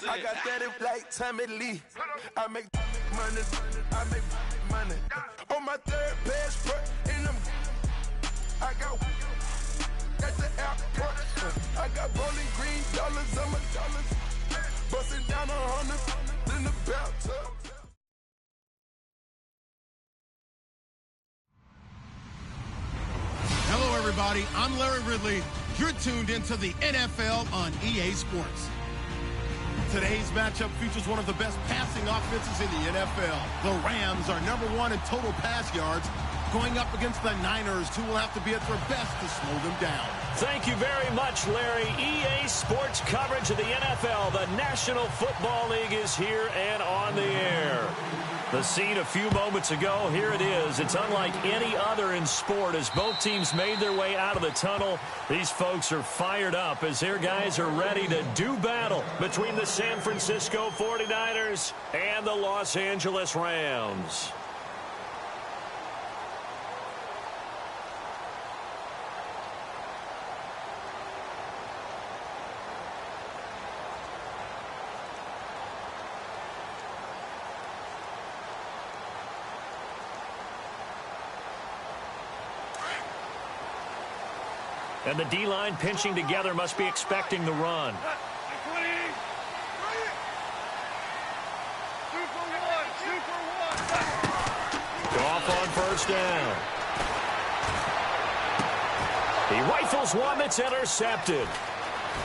I got that like Tommy Lee. I make money, I make money. On my third passport in them, I got at the airport. I got Bowling Green dollars on my dollars. Busting down 100 in the bathtub. Hello, everybody. I'm Larry Ridley. You're tuned into the NFL on EA Sports. Today's matchup features one of the best passing offenses in the NFL. The Rams are #1 in total pass yards, going up against the Niners, who will have to be at their best to slow them down. Thank you very much, Larry. EA Sports coverage of the NFL. The National Football League is here and on the air. The scene a few moments ago, here it is. It's unlike any other in sport as both teams made their way out of the tunnel. These folks are fired up as their guys are ready to do battle between the San Francisco 49ers and the Los Angeles Rams. And the D-line pinching together must be expecting the run. Goff on first down. He rifles one that's intercepted.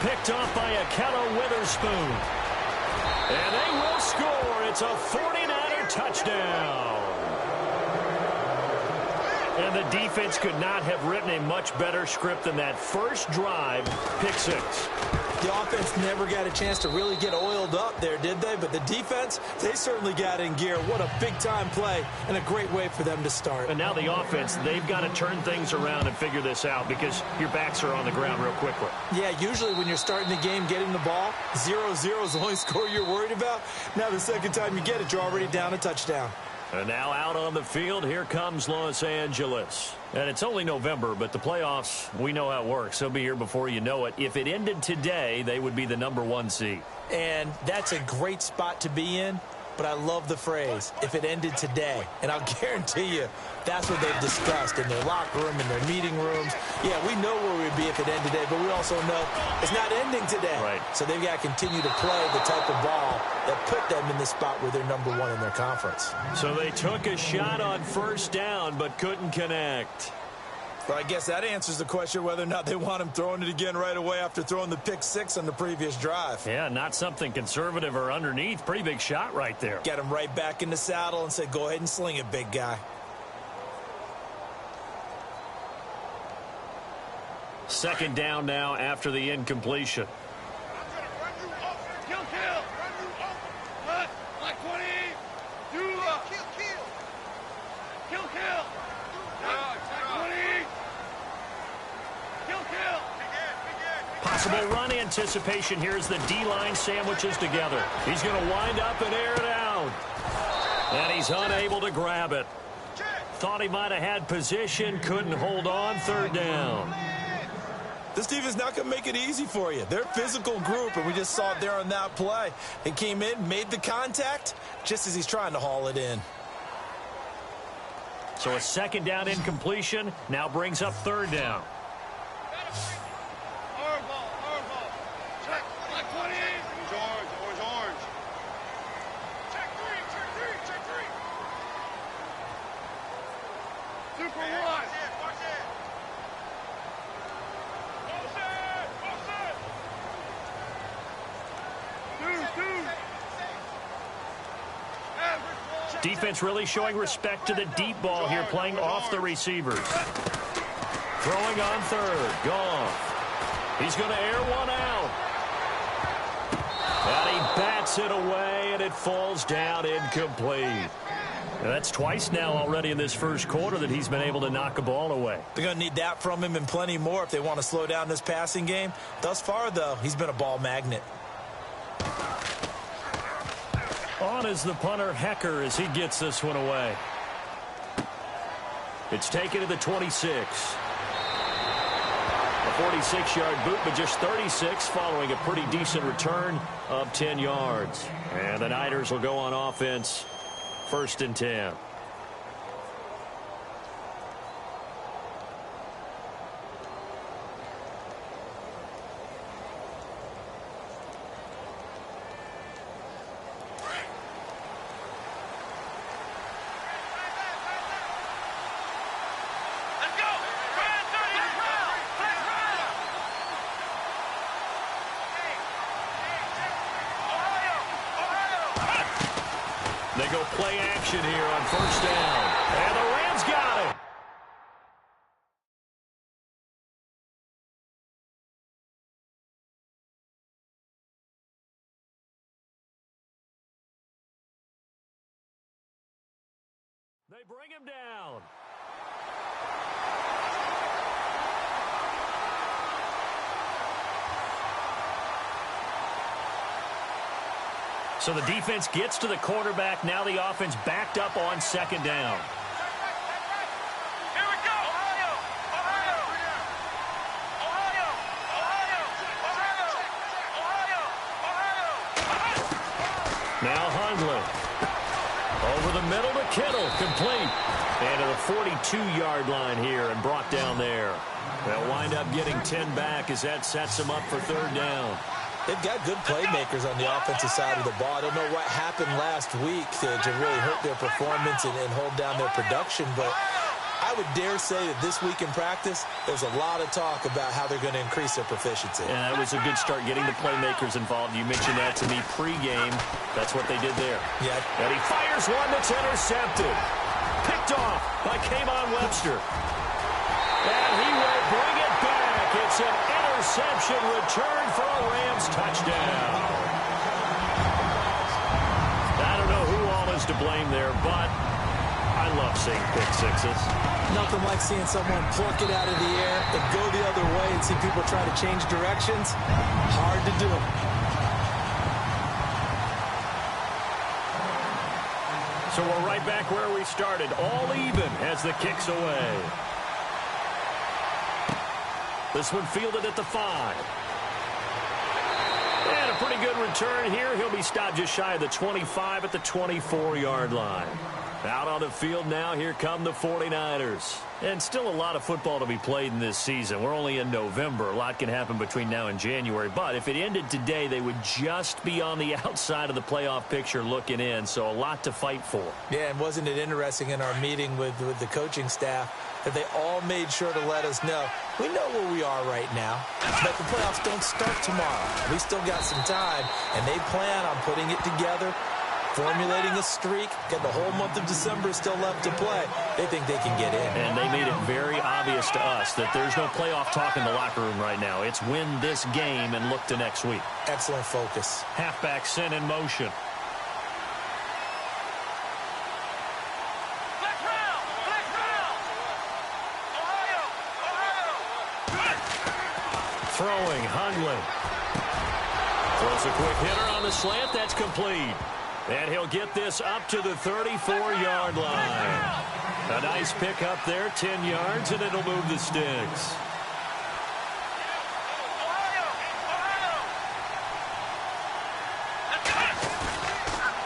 Picked off by Ahkello Witherspoon. And they will score. It's a 49er touchdown. And the defense could not have written a much better script than that first drive, pick six. The offense never got a chance to really get oiled up there, did they? But the defense, they certainly got in gear. What a big-time play and a great way for them to start. And now the offense, they've got to turn things around and figure this out because your backs are on the ground real quickly. Yeah, usually when you're starting the game, getting the ball, 0-0 is the only score you're worried about. Now the second time you get it, you're already down a touchdown. And now out on the field, here comes Los Angeles. And it's only November, but the playoffs, we know how it works. They'll be here before you know it. If it ended today, they would be the #1 seed. And that's a great spot to be in. But I love the phrase, if it ended today. And I'll guarantee you, that's what they've discussed in their locker room, in their meeting rooms. Yeah, we know where we'd be if it ended today, but we also know it's not ending today. Right. So they've got to continue to play the type of ball that put them in the spot where they're #1 in their conference. So they took a shot on first down, but couldn't connect. Well, I guess that answers the question whether or not they want him throwing it again right away after throwing the pick six on the previous drive. Yeah, not something conservative or underneath. Pretty big shot right there. Get him right back in the saddle and say, go ahead and sling it, big guy. Second down now after the incompletion. Possible run anticipation here as the D-line sandwiches together. He's going to wind up and air it out. And he's unable to grab it. Thought he might have had position, couldn't hold on, third down. This defense not going to make it easy for you. They're a physical group, and we just saw it there on that play. It came in, made the contact, just as he's trying to haul it in. So a second down incompletion now brings up third down. Defense really showing respect to the deep ball here, playing off the receivers. Throwing on third, Goff. He's going to air one out. And he bats it away, and it falls down incomplete. And that's twice now already in this first quarter that he's been able to knock a ball away. They're going to need that from him and plenty more if they want to slow down this passing game. Thus far, though, he's been a ball magnet. On is the punter, Hecker, as he gets this one away. It's taken to the 26. A 46-yard boot, but just 36 following a pretty decent return of 10 yards. And the Niners will go on offense, 1st and 10. They go play action here on 1st down. And the Rams got it. They bring him down. So the defense gets to the quarterback. Now the offense backed up on 2nd down. Here we go. Ohio. Now Hundley. Over the middle to Kittle. Complete. And to the 42-yard line here and brought down there. They'll wind up getting 10 back as that sets them up for 3rd down. They've got good playmakers on the offensive side of the ball. I don't know what happened last week to really hurt their performance and hold down their production, but I would dare say that this week in practice, there's a lot of talk about how they're going to increase their proficiency. And that was a good start getting the playmakers involved. You mentioned that to me pregame. That's what they did there. Yeah. And he fires one that's intercepted. Picked off by Kayvon Webster. And he will bring it back. It's an interception return for a Rams touchdown. I don't know who all is to blame there, but I love seeing pick sixes. Nothing like seeing someone pluck it out of the air and go the other way and see people try to change directions. Hard to do. So we're right back where we started, all even as the kick's away. This one fielded at the 5. And a pretty good return here. He'll be stopped just shy of the 25 at the 24-yard line. Out on the field now, here come the 49ers. And still a lot of football to be played in this season. We're only in November. A lot can happen between now and January. But if it ended today, they would just be on the outside of the playoff picture looking in. So a lot to fight for. Yeah, and wasn't it interesting in our meeting with the coaching staff that they all made sure to let us know, we know where we are right now, but the playoffs don't start tomorrow. We still got some time, and they plan on putting it together, formulating a streak, get the whole month of December still left to play. They think they can get in. And they made it very obvious to us that there's no playoff talk in the locker room right now. It's win this game and look to next week. Excellent focus. Halfback sent in motion. Throwing, Hundley. Throws a quick hitter on the slant. That's complete. And he'll get this up to the 34-yard line. A nice pick up there, 10 yards, and it'll move the sticks.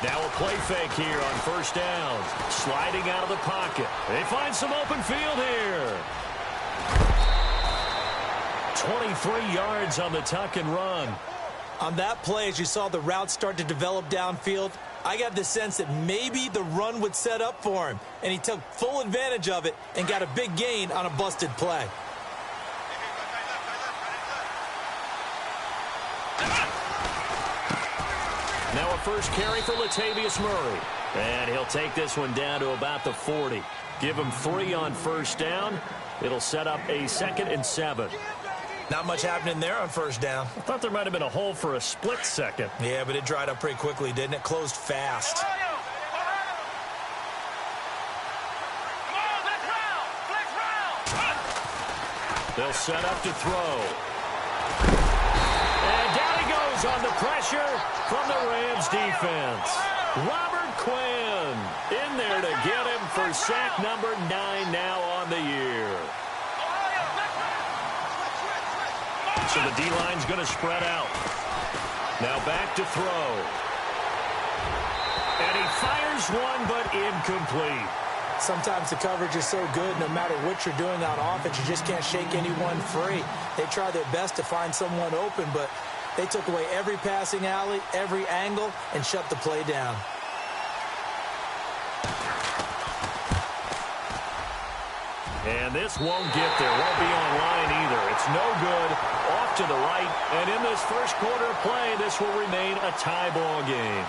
Now a play fake here on 1st down. Sliding out of the pocket. They find some open field here. 23 yards on the tuck and run. On that play, as you saw the route start to develop downfield, I got the sense that maybe the run would set up for him, and he took full advantage of it and got a big gain on a busted play. Now a first carry for Latavius Murray. And he'll take this one down to about the 40. Give him 3 on 1st down. It'll set up a 2nd and 7. Not much happening there on 1st down. I thought there might have been a hole for a split second. Yeah, but it dried up pretty quickly, didn't it? Closed fast. They'll set up to throw. And down he goes on the pressure from the Rams defense. Robert Quinn in there to get him for sack number 9 now on the year. So the D-line's going to spread out. Now back to throw. And he fires one, but incomplete. Sometimes the coverage is so good, no matter what you're doing on offense, you just can't shake anyone free. They try their best to find someone open, but they took away every passing alley, every angle, and shut the play down. And this won't get there. Won't be online either. It's no good. Off to the right. And in this first quarter of play, this will remain a tie ball game.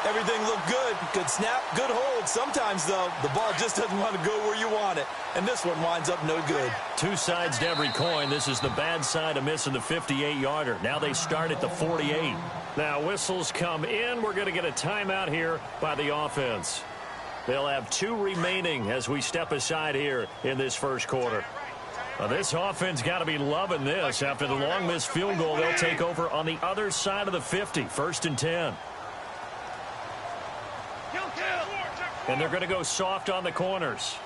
Everything looked good. Good snap, good hold. Sometimes, though, the ball just doesn't want to go where you want it. And this one winds up no good. Two sides to every coin. This is the bad side of missing the 58-yarder. Now they start at the 48. Now whistles come in. We're going to get a timeout here by the offense. They'll have two remaining as we step aside here in this first quarter. Now, this offense got to be loving this. After the long missed field goal, they'll take over on the other side of the 50. 1st and 10. And they're going to go soft on the corners.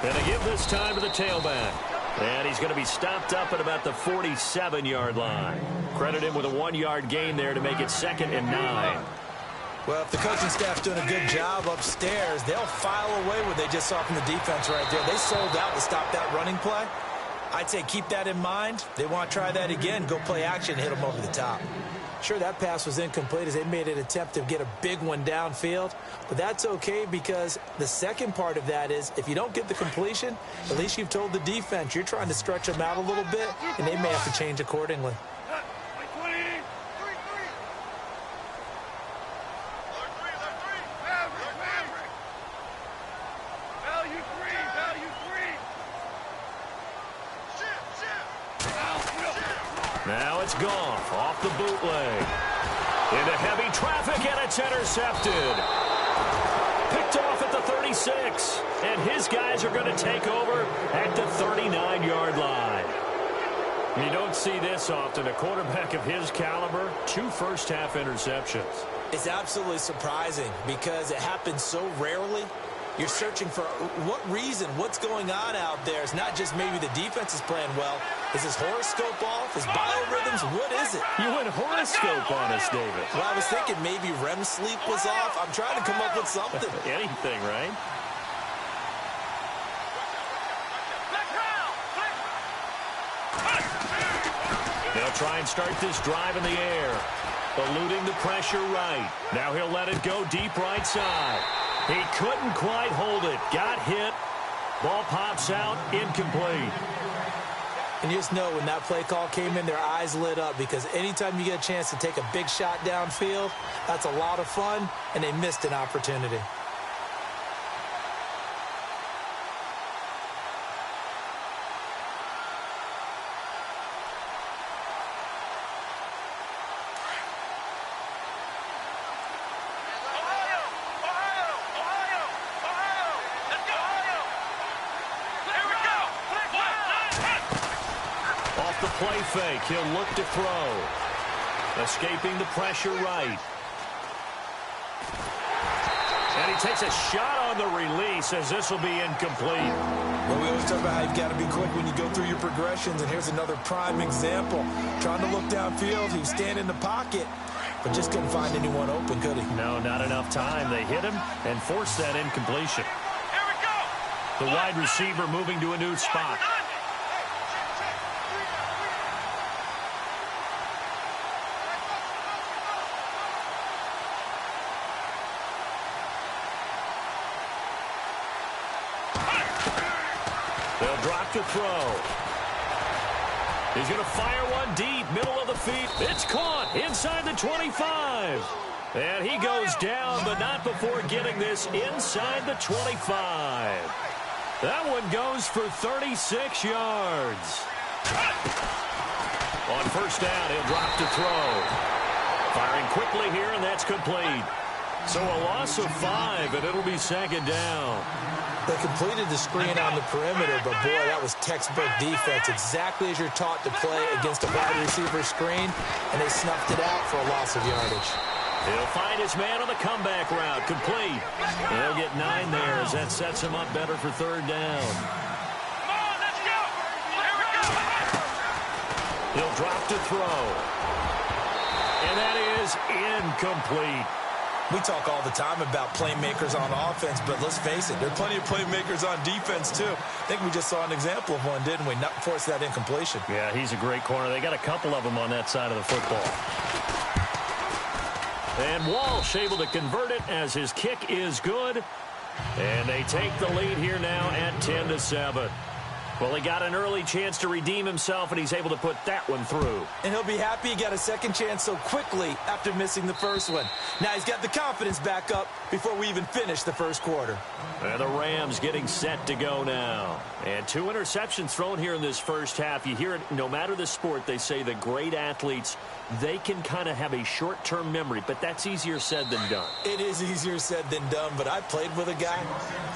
And they give this time to the tailback. And he's going to be stopped up at about the 47-yard line. Credit him with a 1-yard gain there to make it 2nd and 9. Well, if the coaching staff's doing a good job upstairs, they'll file away what they just saw from the defense right there. They sold out to stop that running play. I'd say keep that in mind. They want to try that again, go play action, hit them over the top. Sure, that pass was incomplete as they made an attempt to get a big one downfield. But that's okay because the second part of that is if you don't get the completion, at least you've told the defense you're trying to stretch them out a little bit, and they may have to change accordingly. Now it's Goff off the bootleg. Into heavy traffic, and it's intercepted. Picked off at the 36. And his guys are going to take over at the 39-yard line. You don't see this often. A quarterback of his caliber, 2 first-half interceptions. It's absolutely surprising because it happens so rarely. You're searching for what reason, what's going on out there. It's not just maybe the defense is playing well. Is his horoscope off? His biorhythms? What is it? You went horoscope on us, David. Well, I was thinking maybe REM sleep was off. I'm trying to come up with something. Anything, right? They'll try and start this drive in the air. Eluding the pressure right. Now he'll let it go deep right side. He couldn't quite hold it. Got hit. Ball pops out. Incomplete. And you just know when that play call came in, their eyes lit up because anytime you get a chance to take a big shot downfield, that's a lot of fun, and they missed an opportunity. Play fake. He'll look to throw. Escaping the pressure right. And he takes a shot on the release as this will be incomplete. Well, we always talk about how you've got to be quick when you go through your progressions, and here's another prime example. Trying to look downfield, he was standing in the pocket, but just couldn't find anyone open, could he? No, not enough time. They hit him and forced that incompletion. Here we go. The wide receiver moving to a new spot. They'll drop to throw. He's going to fire one deep, middle of the feet. It's caught inside the 25. And he goes down, but not before getting this inside the 25. That one goes for 36 yards. On first down, he'll drop to throw. Firing quickly here, and that's complete. So a loss of 5, and it'll be 2nd down. They completed the screen on the perimeter, but boy, that was textbook defense. Exactly as you're taught to play against a wide receiver screen, and they snuffed it out for a loss of yardage. He'll find his man on the comeback route. Complete. He'll get 9 there as that sets him up better for third down. Come on, let's go. Here we go. He'll drop to throw. And that is incomplete. We talk all the time about playmakers on offense, but let's face it, there are plenty of playmakers on defense, too. I think we just saw an example of one, didn't we? Not force that incompletion. Yeah, he's a great corner. They got a couple of them on that side of the football. And Walsh able to convert it as his kick is good. And they take the lead here now at 10-7. Well, he got an early chance to redeem himself, and he's able to put that one through. And he'll be happy he got a second chance so quickly after missing the first one. Now he's got the confidence back up before we even finish the first quarter. And the Rams getting set to go now. And 2 interceptions thrown here in this first half. You hear it, no matter the sport, they say the great athletes, they can kind of have a short-term memory, but that's easier said than done. It is easier said than done, but I played with a guy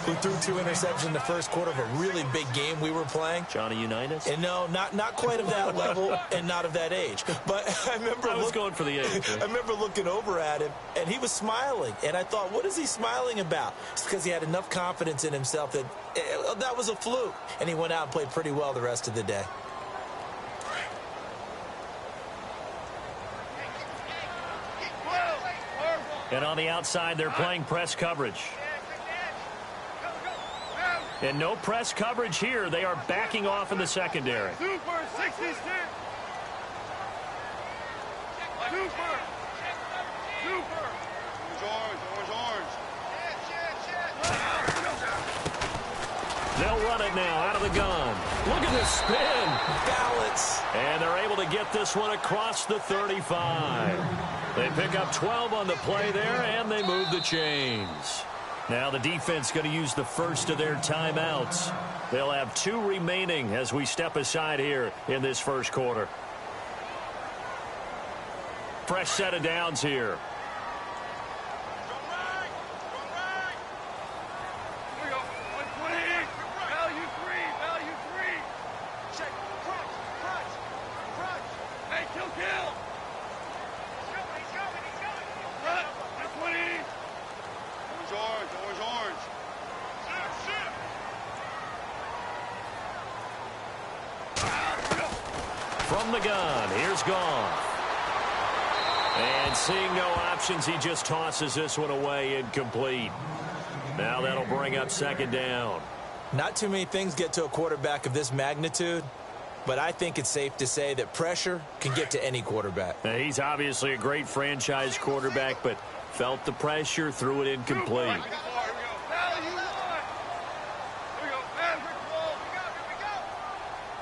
who threw 2 interceptions in the first quarter of a really big game we were playing. Johnny Unitas? And no, not quite of that level and not of that age. But I remember I was going for the age. I remember looking over at him, and he was smiling. And I thought, what is he smiling about? It's because he had enough confidence in himself that that was a fluke. And he went out and played pretty well the rest of the day. And on the outside, they're playing press coverage. And no press coverage here. They are backing off in the secondary. Super 66. Super. Super. Orange. They'll run it now out of the gun. Look at this spin. Balance. And they're able to get this one across the 35. They pick up 12 on the play there, and they move the chains. Now the defense going to use the first of their timeouts. They'll have 2 remaining as we step aside here in this first quarter. Fresh set of downs here. Here we go. 120. Value 3. Check. Crunch. Hey, kill. He's coming. Cut. 120. Orange. Shoot. From the gun, here's Goff. And seeing no options, he just tosses this one away incomplete. Now that'll bring up second down. Not too many things get to a quarterback of this magnitude, but I think it's safe to say that pressure can get to any quarterback. Now, he's obviously a great franchise quarterback, but felt the pressure, threw it incomplete. Here we go. Value 1. Here we go. Maverick ball. Here we go.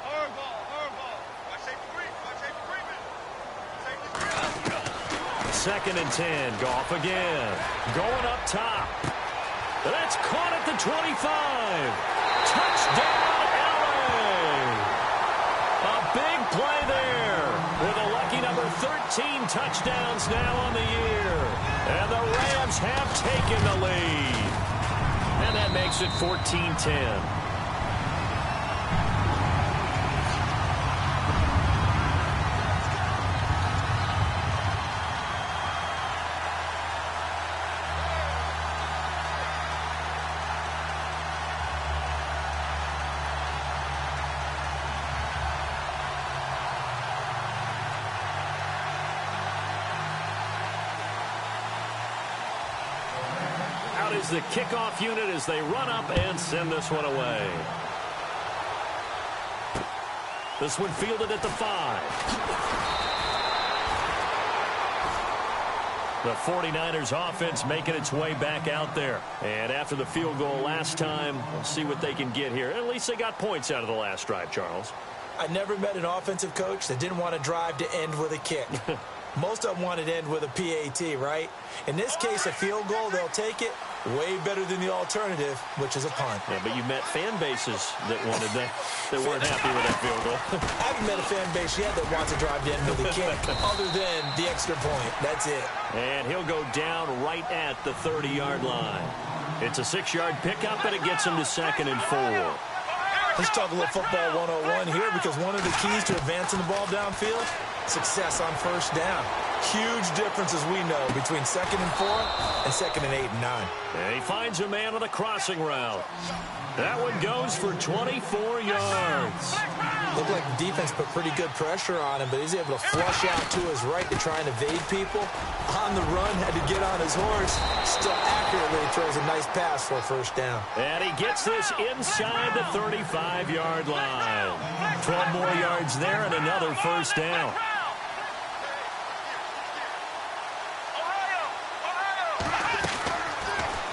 Hard ball. Watch safety 3. Second and 10. Goff again. Going up top. That's caught at the 25. Touchdown, LA. A big play there with a lucky number 13 touchdowns now on the year. And the Rams have taken the lead. And that makes it 14-10. Is the kickoff unit as they run up and send this one away. This one fielded at the 5. The 49ers offense making its way back out there. And after the field goal last time, we'll see what they can get here. At least they got points out of the last drive, Charles. I never met an offensive coach that didn't want to drive to end with a kick. Most of them wanted to end with a PAT, right? In this case, a field goal, they'll take it. Way better than the alternative, which is a punt. Yeah, but you met fan bases that wanted that weren't happy with that field goal. I haven't met a fan base yet that wants to drive to end with a kick, other than the extra point. That's it. And he'll go down right at the 30-yard line. It's a 6-yard pickup, and it gets him to 2nd and 4. Let's talk a little football 101 here, because one of the keys to advancing the ball downfield, success on first down. Huge difference, as we know, between 2nd and 4 and 2nd and 8 and 9. And he finds a man on the crossing route. That one goes for 24 yards. Looked like the defense put pretty good pressure on him, but he's able to flush out to his right to try and evade people. On the run, had to get on his horse. Still accurately throws a nice pass for a first down. And he gets this inside the 35-yard line. 12 more yards there and another first down.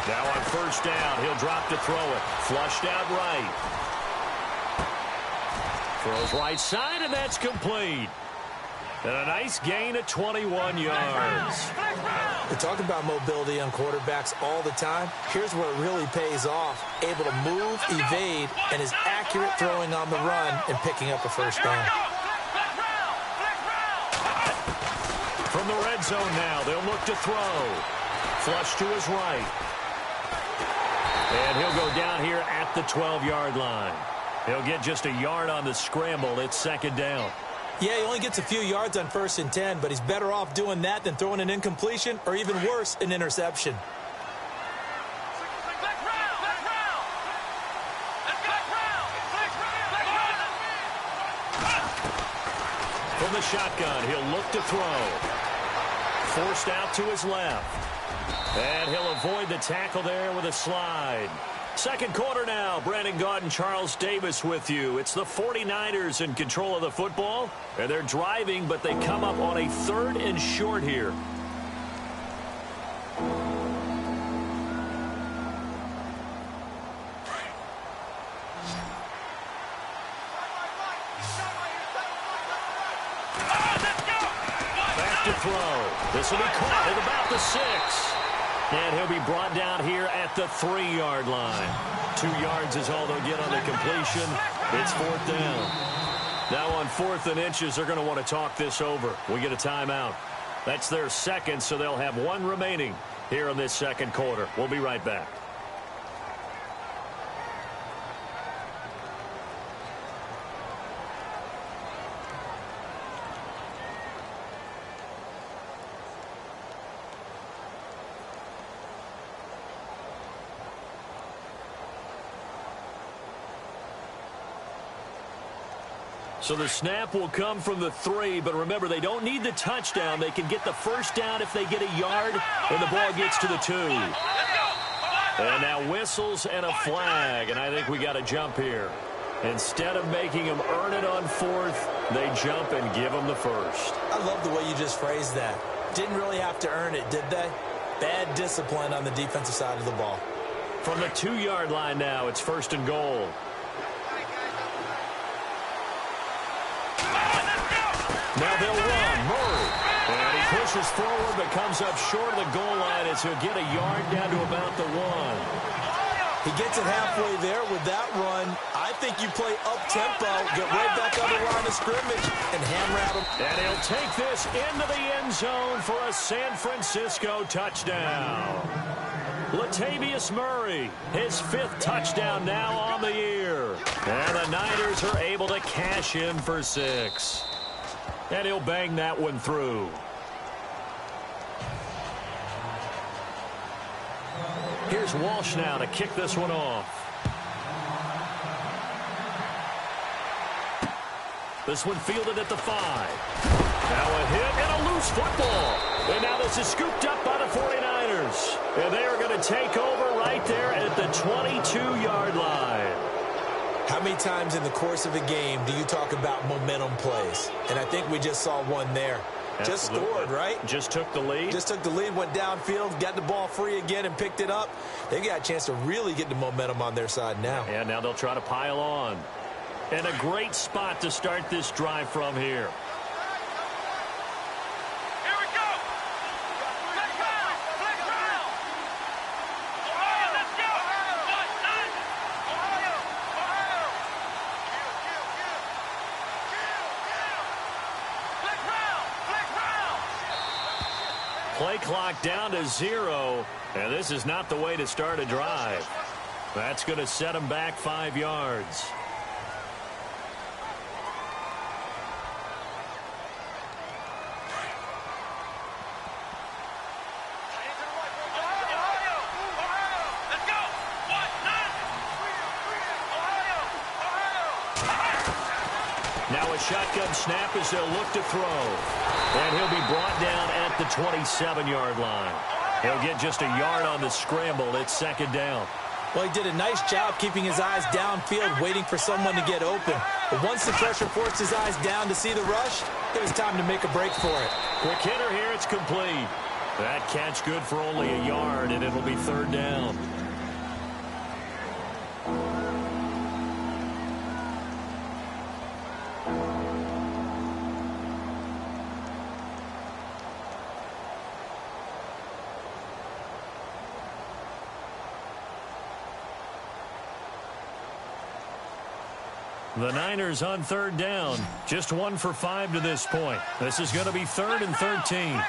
Now on first down, he'll drop to throw it. Flushed out right. Throws right side, and that's complete. And a nice gain of 21 yards. We talk about mobility on quarterbacks all the time. Here's where it really pays off. Able to move, evade, and is accurate throwing on the run and picking up a first down. From the red zone now, they'll look to throw. Flush to his right. And he'll go down here at the 12-yard line. He'll get just a yard on the scramble. It's second down. Yeah, he only gets a few yards on 1st and 10, but he's better off doing that than throwing an incompletion or even worse, an interception. From the shotgun, he'll look to throw. Forced out to his left. And he'll avoid the tackle there with a slide. Second quarter now. Brandon Gaudin, Charles Davis with you. It's the 49ers in control of the football. And they're driving, but they come up on a 3rd and short here. Back to throw. This will be caught at about the 6. And he'll be brought down here at the 3-yard line. 2 yards is all they'll get on the completion. It's 4th down. Now on 4th and inches, they're going to want to talk this over. We get a timeout. That's their second, so they'll have 1 remaining here in this second quarter. We'll be right back. So the snap will come from the 3, but remember, they don't need the touchdown. They can get the first down if they get a yard when the ball gets to the 2. And now whistles and a flag, and I think we got to jump here. Instead of making them earn it on 4th, they jump and give them the first. I love the way you just phrased that. Didn't really have to earn it, did they? Bad discipline on the defensive side of the ball. From the 2-yard line now, it's 1st and goal. Now they'll run. Murray. And he pushes forward but comes up short of the goal line as he'll get a yard down to about the 1. He gets it halfway there with that run. I think you play up-tempo, get right back on the line of scrimmage, and hammer at him. And he'll take this into the end zone for a San Francisco touchdown. Latavius Murray, his 5th touchdown now on the year. And the Niners are able to cash in for 6. And he'll bang that one through. Here's Walsh now to kick this one off. This one fielded at the 5. Now a hit and a loose football. And now this is scooped up by the 49ers. And they are going to take over right there at the 22-yard line. How many times in the course of a game do you talk about momentum plays? And I think we just saw one there. Absolutely. Just scored, right? Just took the lead. Just took the lead, went downfield, got the ball free again, and picked it up. They got a chance to really get the momentum on their side now. And now they'll try to pile on. And a great spot to start this drive from here. Play clock down to 0, and this is not the way to start a drive. That's going to set them back 5 yards. Now a shotgun snap as they'll look to throw. And he'll be brought down at the 27-yard line. He'll get just a yard on the scramble. It's second down. Well, he did a nice job keeping his eyes downfield, waiting for someone to get open. But once the pressure forced his eyes down to see the rush, it was time to make a break for it. Quick hitter here. It's complete. That catch good for only a yard, and it'll be third down. The Niners on third down. Just 1 for 5 to this point. This is going to be 3rd and 13.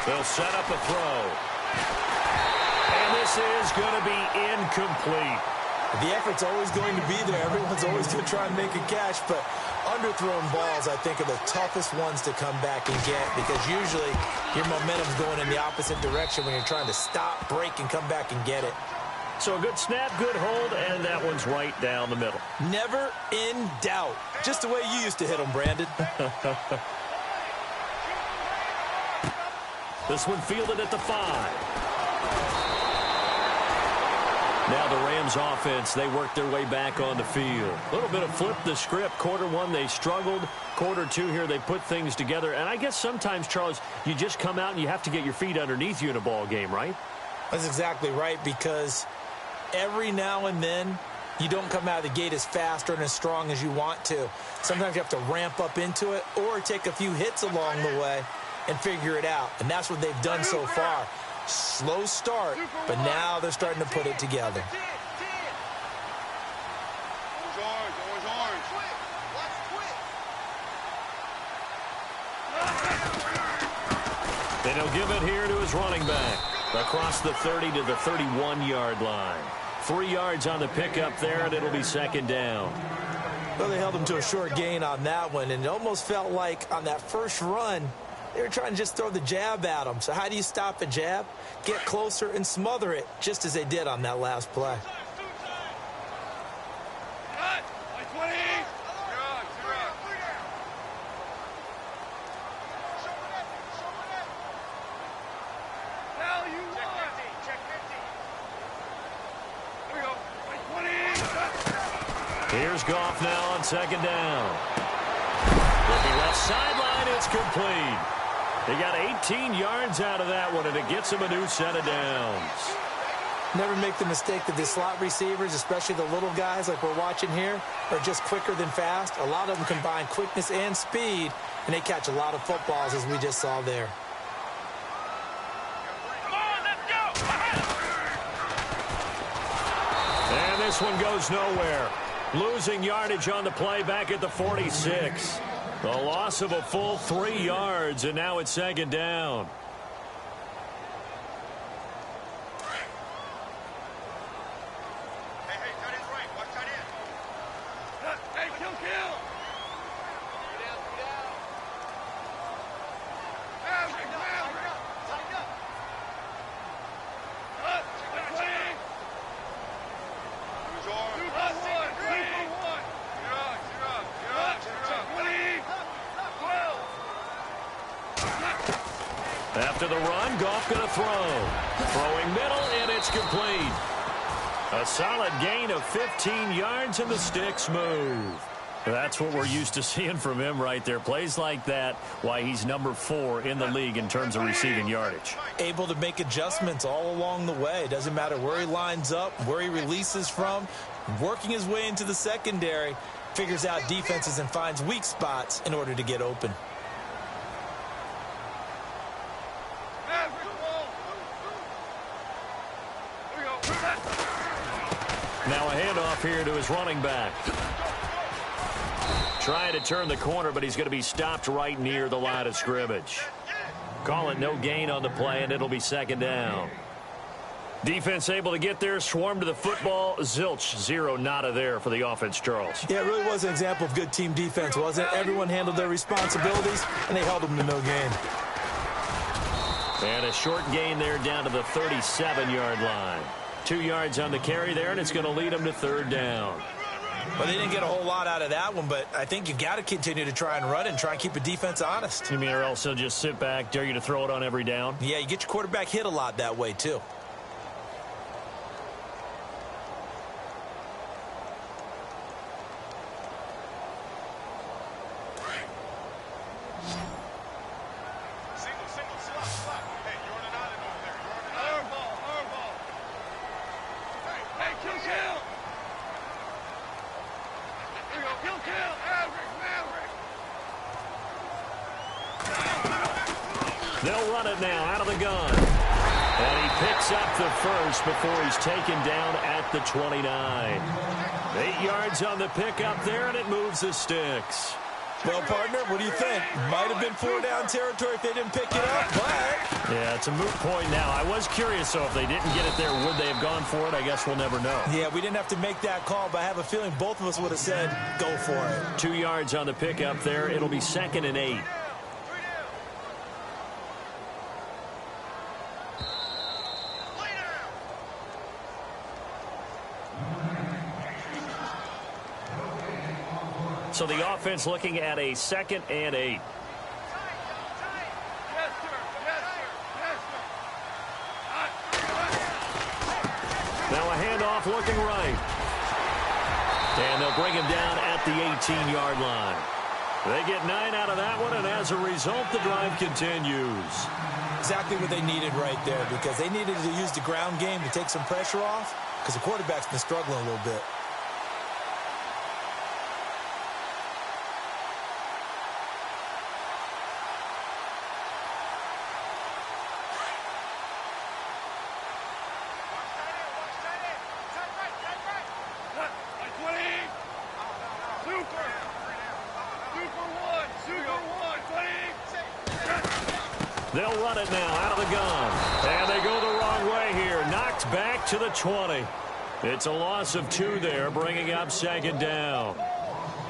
They'll set up a throw. And this is going to be incomplete. The effort's always going to be there. Everyone's always going to try and make a catch, but underthrown balls, I think, are the toughest ones to come back and get because usually your momentum's going in the opposite direction when you're trying to stop, break, and come back and get it. So a good snap, good hold, and that one's right down the middle. Never in doubt. Just the way you used to hit them, Brandon. This one fielded at the 5. Now the Rams offense, they work their way back on the field. A little bit of flip the script. Quarter 1, they struggled. Quarter 2 here, they put things together. And I guess sometimes, Charles, you just come out and you have to get your feet underneath you in a ball game, right? That's exactly right, because every now and then you don't come out of the gate as fast or as strong as you want to. Sometimes you have to ramp up into it or take a few hits along the way and figure it out. And that's what they've done so far. Slow start, but now they're starting to put it together. And he'll give it here to his running back. Across the 30 to the 31-yard line. 3 yards on the pickup there, and it'll be second down. Well, they held him to a short gain on that one, and it almost felt like on that first run, they were trying to just throw the jab at him. So how do you stop a jab? Get closer and smother it, just as they did on that last play. Here's Goff now on second down. Looking left sideline, it's complete. He got 18 yards out of that one, and it gets him a new set of downs. Never make the mistake that the slot receivers, especially the little guys like we're watching here, are just quicker than fast. A lot of them combine quickness and speed, and they catch a lot of footballs, as we just saw there. And this one goes nowhere. Losing yardage on the play back at the 46. A loss of a full 3 yards, and now it's second down. Hey, tight end's right. Watch tight end. Hey, kill. Get down. Maverick. Tighten up. Who's on? 2 for 1. 2 for 1. Get up. After the run, Goff going to throw. Throwing middle, and it's complete. A solid gain of 15 yards, and the sticks move. That's what we're used to seeing from him right there. Plays like that, why he's number 4 in the league in terms of receiving yardage. Able to make adjustments all along the way. Doesn't matter where he lines up, where he releases from. Working his way into the secondary, figures out defenses and finds weak spots in order to get open. Now a handoff here to his running back. Trying to turn the corner, but he's going to be stopped right near the line of scrimmage. Call it no gain on the play, and it'll be second down. Defense able to get there, swarm to the football. Zilch, 0, nada there for the offense, Charles. Yeah, it really was an example of good team defense, wasn't it? Everyone handled their responsibilities, and they held them to no gain. And a short gain there down to the 37-yard line. 2 yards on the carry there, and it's going to lead them to 3rd down. Well, they didn't get a whole lot out of that one, but I think you got to continue to try and run and try and keep a defense honest. You mean or else they'll just sit back, dare you to throw it on every down? Yeah, you get your quarterback hit a lot that way, too. They'll run it now out of the gun. And he picks up the first before he's taken down at the 29. 8 yards on the pickup there, and it moves the sticks. Well, partner, what do you think? Might have been 4-down territory if they didn't pick it up, but... Yeah, it's a moot point now. I was curious, so if they didn't get it there, would they have gone for it? I guess we'll never know. Yeah, we didn't have to make that call, but I have a feeling both of us would have said, go for it. 2 yards on the pickup there. It'll be 2nd and 8. So the offense looking at a 2nd and 8. Now a handoff looking right. And they'll bring him down at the 18-yard line. They get 9 out of that one, and as a result, the drive continues. Exactly what they needed right there, because they needed to use the ground game to take some pressure off, because the quarterback's been struggling a little bit. They'll run it now out of the gun. And they go the wrong way here. Knocked back to the 20. It's a loss of 2 there, bringing up 2nd down.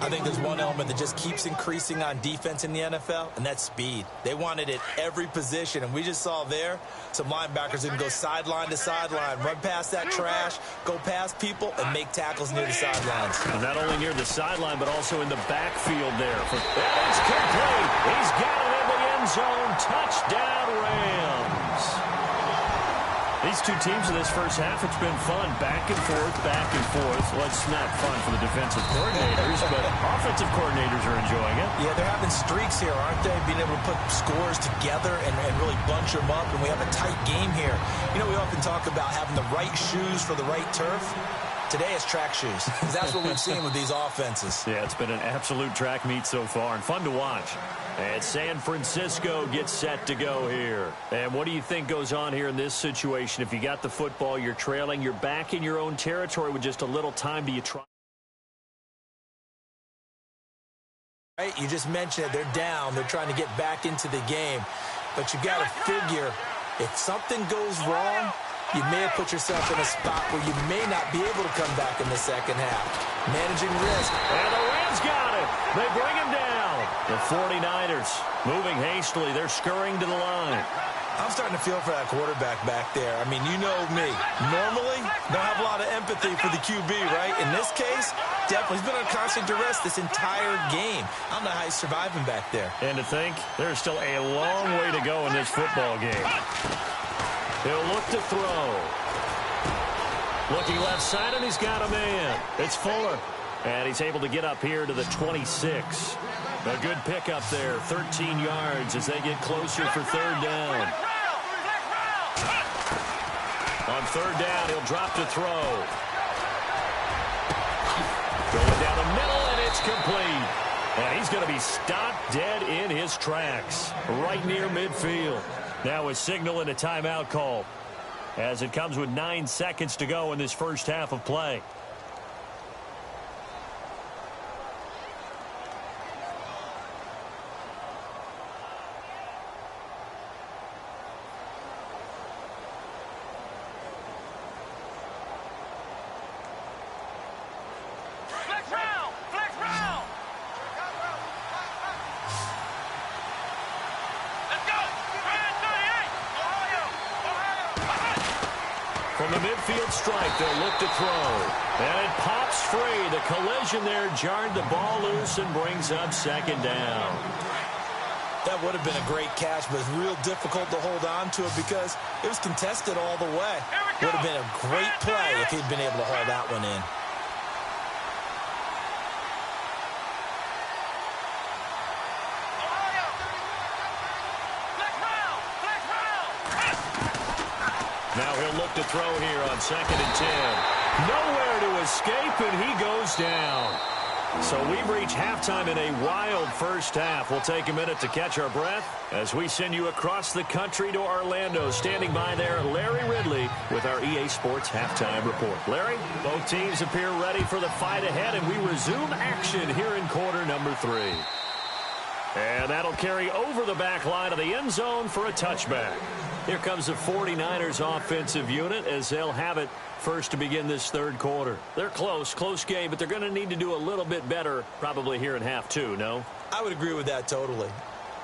I think there's one element that just keeps increasing on defense in the NFL, and that's speed. They want it at every position, and we just saw there some linebackers that can go sideline to sideline, run past that trash, go past people, and make tackles near the sidelines. And not only near the sideline, but also in the backfield there. That is complete. He's got it in the end zone. Touchdown, Rams. These two teams in this first half, it's been fun. Back and forth, back and forth. Well, it's not fun for the defensive coordinators, but offensive coordinators are enjoying it. Yeah, they're having streaks here, aren't they? Being able to put scores together and really bunch them up, and we have a tight game here. You know, we often talk about having the right shoes for the right turf. Today it's track shoes. That's what we've seen with these offenses. Yeah, it's been an absolute track meet so far and fun to watch. And San Francisco gets set to go here. And what do you think goes on here in this situation? If you got the football, you're trailing, you're back in your own territory with just a little time. Do you try? Right, you just mentioned it. They're down. They're trying to get back into the game. But you've got to figure if something goes wrong, you may have put yourself in a spot where you may not be able to come back in the second half. Managing risk. And the Rams got it. They bring him down. The 49ers moving hastily. They're scurrying to the line. I'm starting to feel for that quarterback back there. I mean, you know me. Normally, don't have a lot of empathy for the QB, right? In this case, definitely. He's been on constant duress this entire game. I don't know how he's surviving back there. And to think, there's still a long way to go in this football game. He'll look to throw. Looking left side, and he's got a man. It's Fuller. And he's able to get up here to the 26. A good pickup there, 13 yards as they get closer for 3rd down. On 3rd down, he'll drop to throw. Going down the middle, and it's complete. And he's going to be stopped dead in his tracks, right near midfield. Now a signal and a timeout call as it comes with 9 seconds to go in this first half of play. From the midfield stripe, they'll look to throw. And it pops free. The collision there jarred the ball loose and brings up second down. That would have been a great catch, but it's real difficult to hold on to it because it was contested all the way. Would have been a great play if he'd been able to haul that one in. Now he'll look to throw here on 2nd and 10. Nowhere to escape, and he goes down. So we've reached halftime in a wild first half. We'll take a minute to catch our breath as we send you across the country to Orlando. Standing by there, Larry Ridley with our EA Sports Halftime Report. Larry, both teams appear ready for the fight ahead, and we resume action here in quarter number 3. And that'll carry over the back line of the end zone for a touchback. Here comes the 49ers offensive unit as they'll have it first to begin this third quarter. They're close game, but they're going to need to do a little bit better probably here in half 2, no? I would agree with that totally.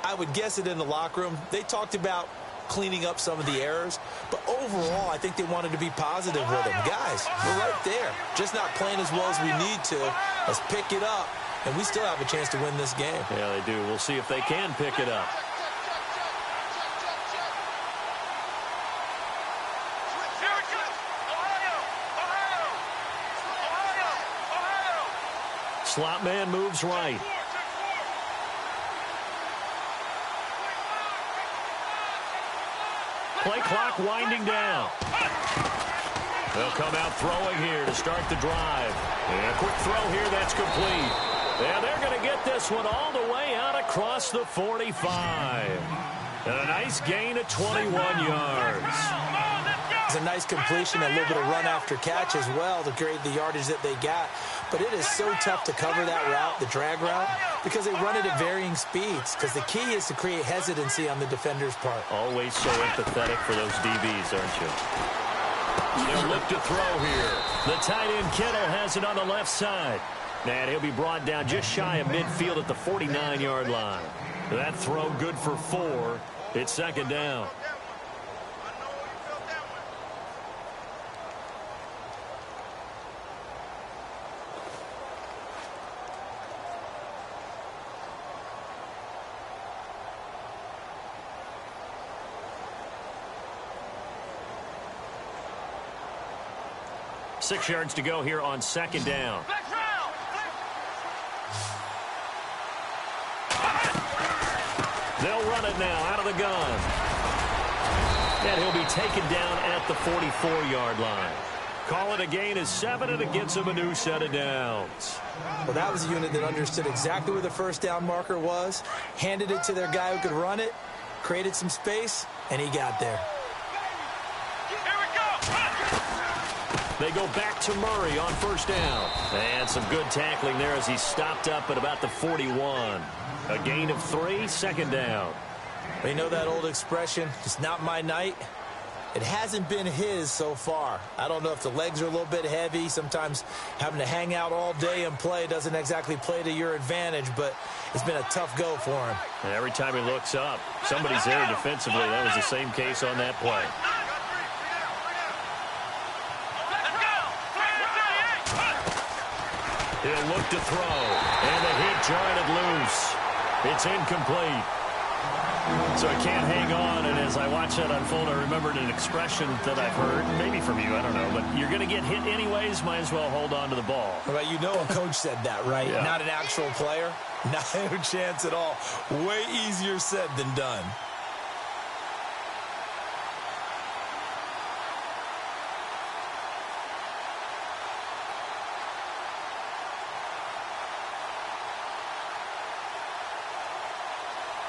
I would guess it in the locker room. They talked about cleaning up some of the errors, but overall I think they wanted to be positive with them. Guys, we're right there. Just not playing as well as we need to. Let's pick it up, and we still have a chance to win this game. Yeah, they do. We'll see if they can pick it up. Slot man moves right. Play clock winding down. They'll come out throwing here to start the drive. And a quick throw here that's complete. And they're going to get this one all the way out across the 45. And a nice gain of 21 yards. It's a nice completion, a little bit of run after catch as well to create the yardage that they got. But it is so tough to cover that route, the drag route, because they run it at varying speeds. Because the key is to create hesitancy on the defender's part. Always so empathetic for those DBs, aren't you? They'll look to throw here. The tight end Kittle has it on the left side. And he'll be brought down just shy of midfield at the 49-yard line. That throw good for 4. It's second down. Six yards to go here on second down. They'll run it now out of the gun. And he'll be taken down at the 44-yard line. Call it a gain of 7, and it gets him a new set of downs. Well, that was a unit that understood exactly where the first down marker was, handed it to their guy who could run it, created some space, and he got there. They go back to Murray on first down. And some good tackling there as he stopped up at about the 41. A gain of 3, second down. You know that old expression, it's not my night? It hasn't been his so far. I don't know if the legs are a little bit heavy. Sometimes having to hang out all day and play doesn't exactly play to your advantage, but it's been a tough go for him. And every time he looks up, somebody's there defensively. That was the same case on that play. He'll look to throw, and the hit jarred it loose. It's incomplete. So he can't hang on, and as I watch that unfold, I remembered an expression that I've heard, maybe from you, I don't know, but you're going to get hit anyways, might as well hold on to the ball. Well, you know a coach said that, right? Yeah. Not an actual player. No chance at all. Way easier said than done.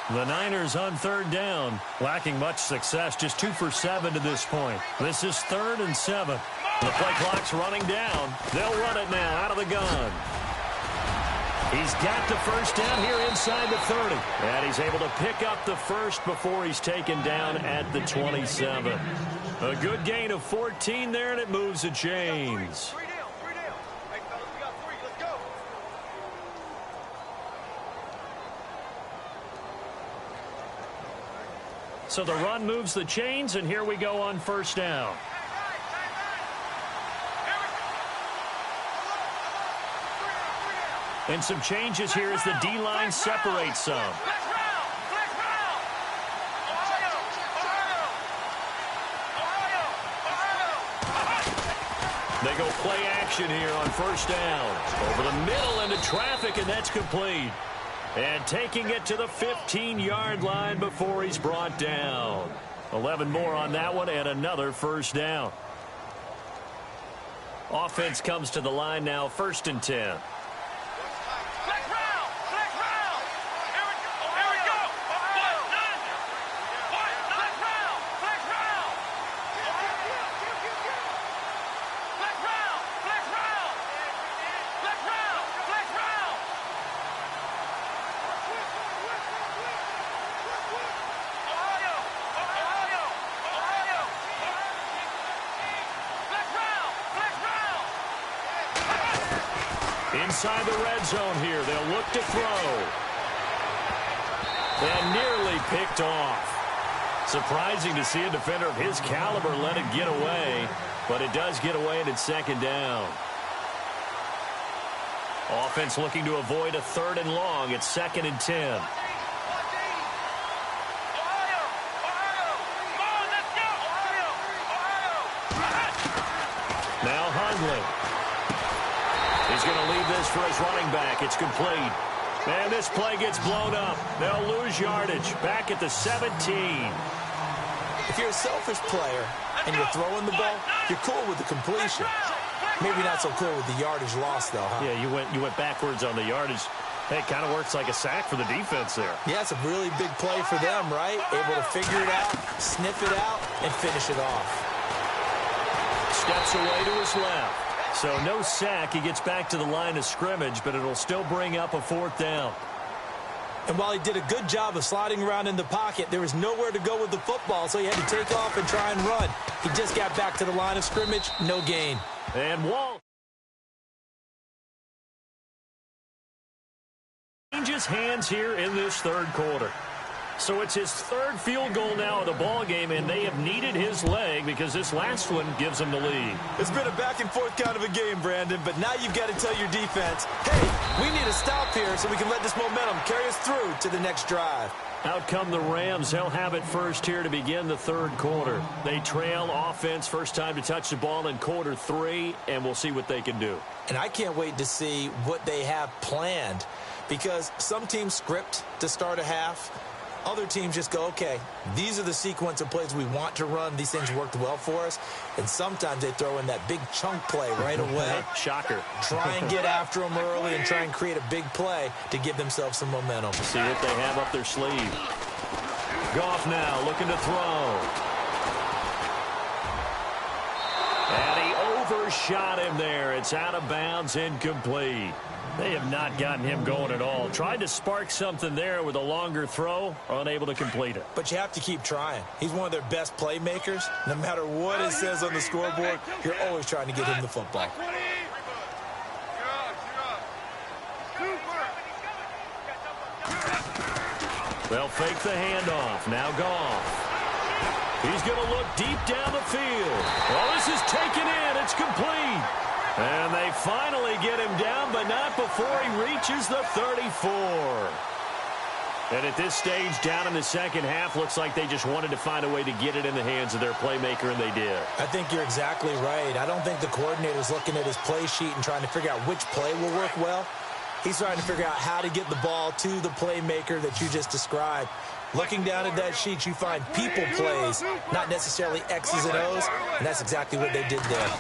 The Niners on third down, lacking much success, just 2 for 7 to this point. This is 3rd and 7. The play clock's running down. They'll run it now out of the gun. He's got the first down here inside the 30. And he's able to pick up the first before he's taken down at the 27. A good gain of 14 there, and it moves the chains. So the run moves the chains, and here we go on first down. And some changes here as the D-line separates some. They go play action here on first down. Over the middle into traffic, and that's complete. And taking it to the 15-yard line before he's brought down. 11 more on that one, and another first down. Offense comes to the line now, 1st and 10. Inside the red zone here, they'll look to throw. And nearly picked off. Surprising to see a defender of his caliber let it get away, but it does get away and it's 2nd down. Offense looking to avoid a 3rd and long. It's 2nd and 10. Now Hundley. He's going to leave this for his running back. It's complete. And this play gets blown up. They'll lose yardage. Back at the 17. If you're a selfish player and you're throwing the ball, you're cool with the completion. Maybe not so cool with the yardage loss, though, huh? Yeah, you went backwards on the yardage. Hey, it kind of works like a sack for the defense there. Yeah, it's a really big play for them, right? Able to figure it out, sniff it out, and finish it off. Steps away to his left. So no sack. He gets back to the line of scrimmage, but it'll still bring up a 4th down. And while he did a good job of sliding around in the pocket, there was nowhere to go with the football, so he had to take off and try and run. He just got back to the line of scrimmage, no gain. And Wall changes hands here in this 3rd quarter. So it's his 3rd field goal now of the ball game, and they have needed his leg because this last one gives them the lead. It's been a back-and-forth kind of a game, Brandon, but now you've got to tell your defense, hey, we need to stop here so we can let this momentum carry us through to the next drive. Out come the Rams. They'll have it first here to begin the 3rd quarter. They trail offense, first time to touch the ball in quarter 3, and we'll see what they can do. And I can't wait to see what they have planned because some teams script to start a half. Other teams just go, okay, these are the sequence of plays we want to run. These things worked well for us. And sometimes they throw in that big chunk play right away. Shocker. Try and get after them early and try and create a big play to give themselves some momentum. See what they have up their sleeve. Goff now looking to throw. And he overshot him there. It's out of bounds, incomplete. They have not gotten him going at all. Tried to spark something there with a longer throw, unable to complete it. But you have to keep trying. He's one of their best playmakers. No matter what it says on the scoreboard, you're always trying to get him the football. They'll fake the handoff. Now Goff. He's going to look deep down the field. Well, this is taken in. It's complete. And they finally get him down, but not before he reaches the 34. And at this stage, down in the 2nd half, looks like they just wanted to find a way to get it in the hands of their playmaker, and they did. I think you're exactly right. I don't think the coordinator's looking at his play sheet and trying to figure out which play will work well. He's trying to figure out how to get the ball to the playmaker that you just described. Looking down at that sheet, you find people plays, not necessarily X's and O's, and that's exactly what they did there.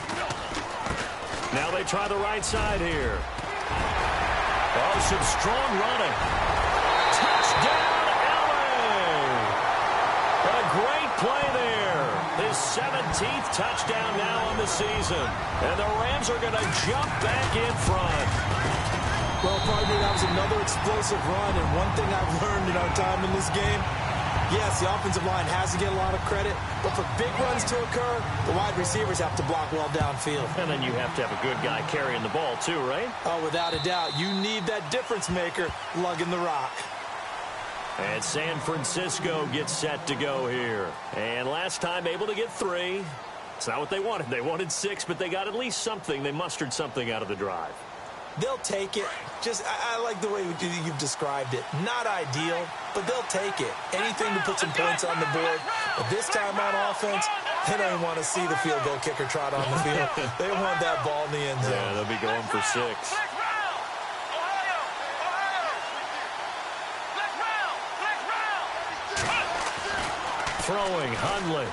Now they try the right side here. Oh, some strong running. Touchdown, Allen! A great play there. His 17th touchdown now on the season. And the Rams are going to jump back in front. Well, partner, that was another explosive run, and one thing I've learned in our time in this game, yes, the offensive line has to get a lot of credit, but for big runs to occur, the wide receivers have to block well downfield. And then you have to have a good guy carrying the ball too, right? Oh, without a doubt. You need that difference maker lugging the rock. And San Francisco gets set to go here. And last time able to get 3. It's not what they wanted. They wanted 6, but they got at least something. They mustered something out of the drive. They'll take it. I like the way you've described it. Not ideal, but they'll take it. Anything to put some points on the board. But this time on offense, they don't even want to see the field goal kicker trot on the field. They want that ball in the end zone. Yeah, they'll be going for 6. Throwing, Hundley.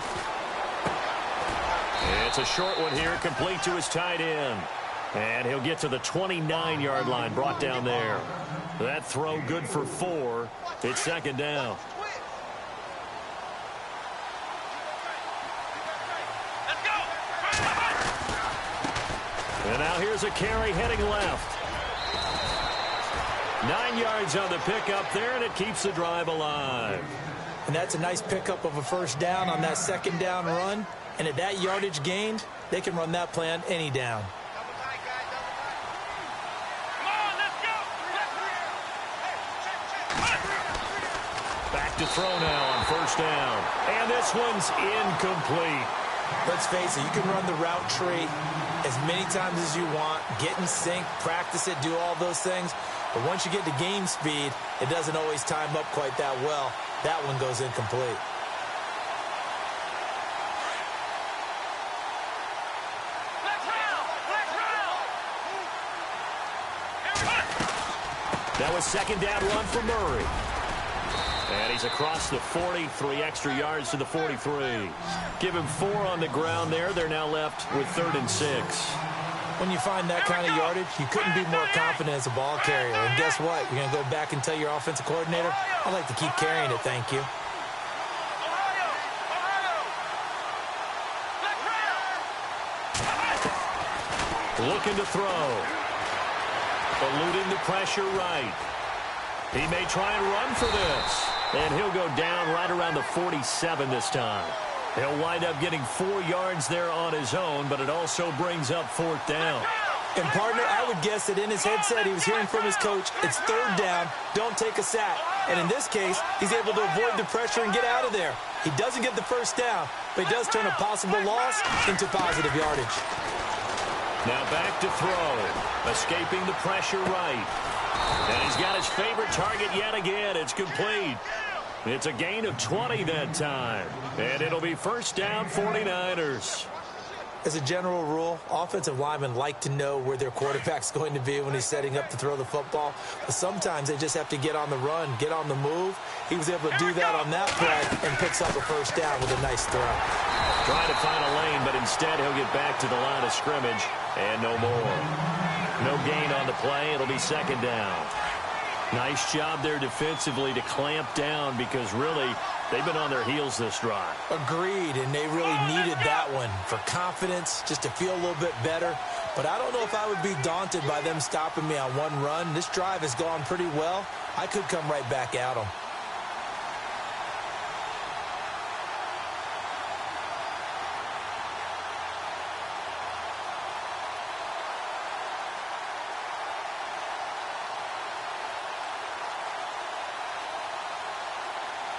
It's a short one here, complete to his tight end. And he'll get to the 29-yard line, brought down there. That throw good for 4. It's second down. And now here's a carry heading left. 9 yards on the pickup there, and it keeps the drive alive. And that's a nice pickup of a first down on that second down run. And at that yardage gained, they can run that play on any down. Back to throw now on first down. And this one's incomplete. Let's face it, you can run the route tree as many times as you want, get in sync, practice it, do all those things. But once you get to game speed, it doesn't always time up quite that well. That one goes incomplete. That was second down run for Murray. And he's across the 40, 3 extra yards to the 43. Give him 4 on the ground there. They're now left with 3rd and 6. When you find that kind of yardage, you couldn't be more confident as a ball carrier. And guess what? You're going to go back and tell your offensive coordinator, I'd like to keep carrying it, thank you. Looking to throw. Eluding the pressure right. He may try and run for this. And he'll go down right around the 47 this time. He'll wind up getting 4 yards there on his own, but it also brings up 4th down. And, partner, I would guess that in his headset he was hearing from his coach, it's 3rd down, don't take a sack. And in this case, he's able to avoid the pressure and get out of there. He doesn't get the first down, but he does turn a possible loss into positive yardage. Now back to throw. Escaping the pressure right. And he's got his favorite target yet again. It's complete. It's a gain of 20 that time. And it'll be first down 49ers. As a general rule, offensive linemen like to know where their quarterback's going to be when he's setting up to throw the football. But sometimes they just have to get on the run, get on the move. He was able to do that on that play and picks up a first down with a nice throw. Trying to find a lane, but instead he'll get back to the line of scrimmage and no more. No gain on the play. It'll be second down. Nice job there defensively to clamp down because really they've been on their heels this drive. Agreed, and they really needed that one for confidence, just to feel a little bit better. But I don't know if I would be daunted by them stopping me on one run. This drive has gone pretty well. I could come right back at them.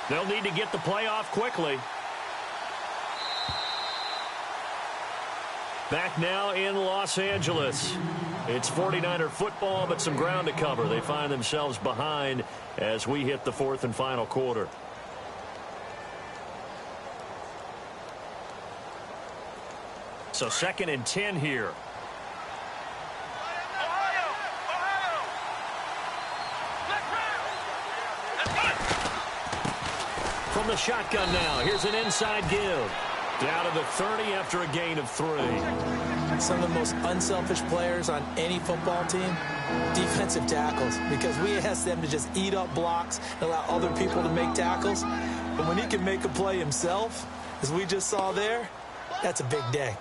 They'll need to get the play off quickly. Back now in Los Angeles. It's 49er football, but some ground to cover. They find themselves behind as we hit the 4th and final quarter. So 2nd and 10 here. From the shotgun now, here's an inside give. Down to the 30 after a gain of 3. Some of the most unselfish players on any football team, defensive tackles, because we ask them to just eat up blocks and allow other people to make tackles. But when he can make a play himself, as we just saw there, that's a big day.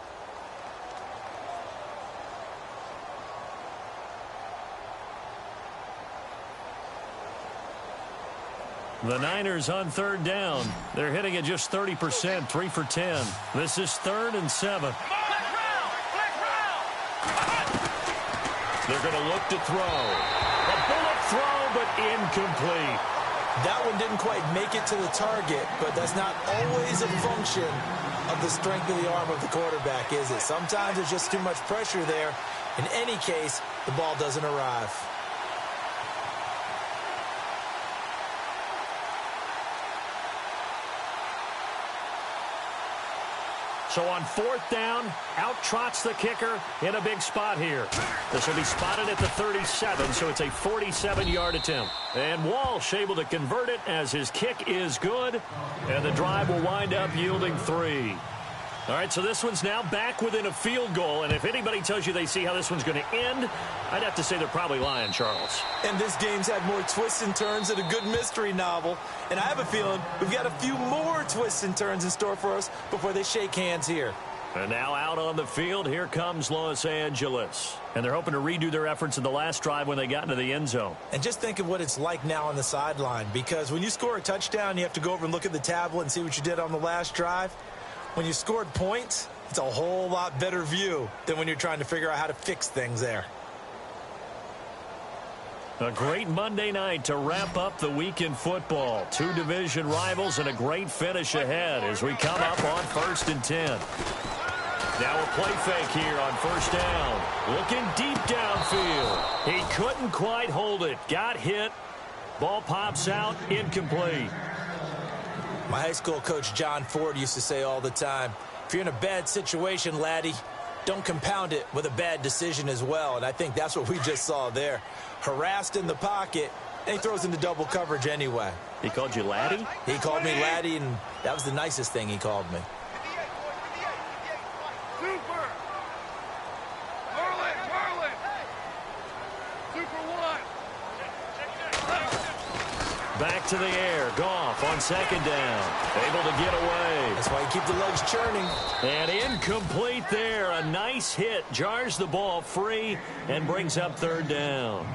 The Niners on 3rd down. They're hitting it just 30%, 3 for 10. This is 3rd and 7. They're going to look to throw. A bullet throw, but incomplete. That one didn't quite make it to the target, but that's not always a function of the strength of the arm of the quarterback, is it? Sometimes there's just too much pressure there. In any case, the ball doesn't arrive. So on 4th down, out trots the kicker in a big spot here. This will be spotted at the 37, so it's a 47-yard attempt. And Walsh able to convert it as his kick is good, and the drive will wind up yielding 3. All right, so this one's now back within a field goal, and if anybody tells you they see how this one's going to end, I'd have to say they're probably lying, Charles. And this game's had more twists and turns than a good mystery novel. And I have a feeling we've got a few more twists and turns in store for us before they shake hands here. And now out on the field, here comes Los Angeles. And they're hoping to redo their efforts in the last drive when they got into the end zone. And just think of what it's like now on the sideline, because when you score a touchdown, you have to go over and look at the tablet and see what you did on the last drive. When you scored points, it's a whole lot better view than when you're trying to figure out how to fix things there. A great Monday night to wrap up the week in football. 2 division rivals and a great finish ahead as we come up on 1st and 10. Now a play fake here on 1st down. Looking deep downfield. He couldn't quite hold it. Got hit. Ball pops out. Incomplete. My high school coach, John Ford, used to say all the time, if you're in a bad situation, laddie, don't compound it with a bad decision as well. And I think that's what we just saw there. Harassed in the pocket, and he throws into double coverage anyway. He called you laddie? He called me laddie, and that was the nicest thing he called me. Super! Merlin! Super 1! Back to the air. Goff on 2nd down. Able to get away. That's why you keep the legs churning. And incomplete there. A nice hit. Jars the ball free and brings up 3rd down.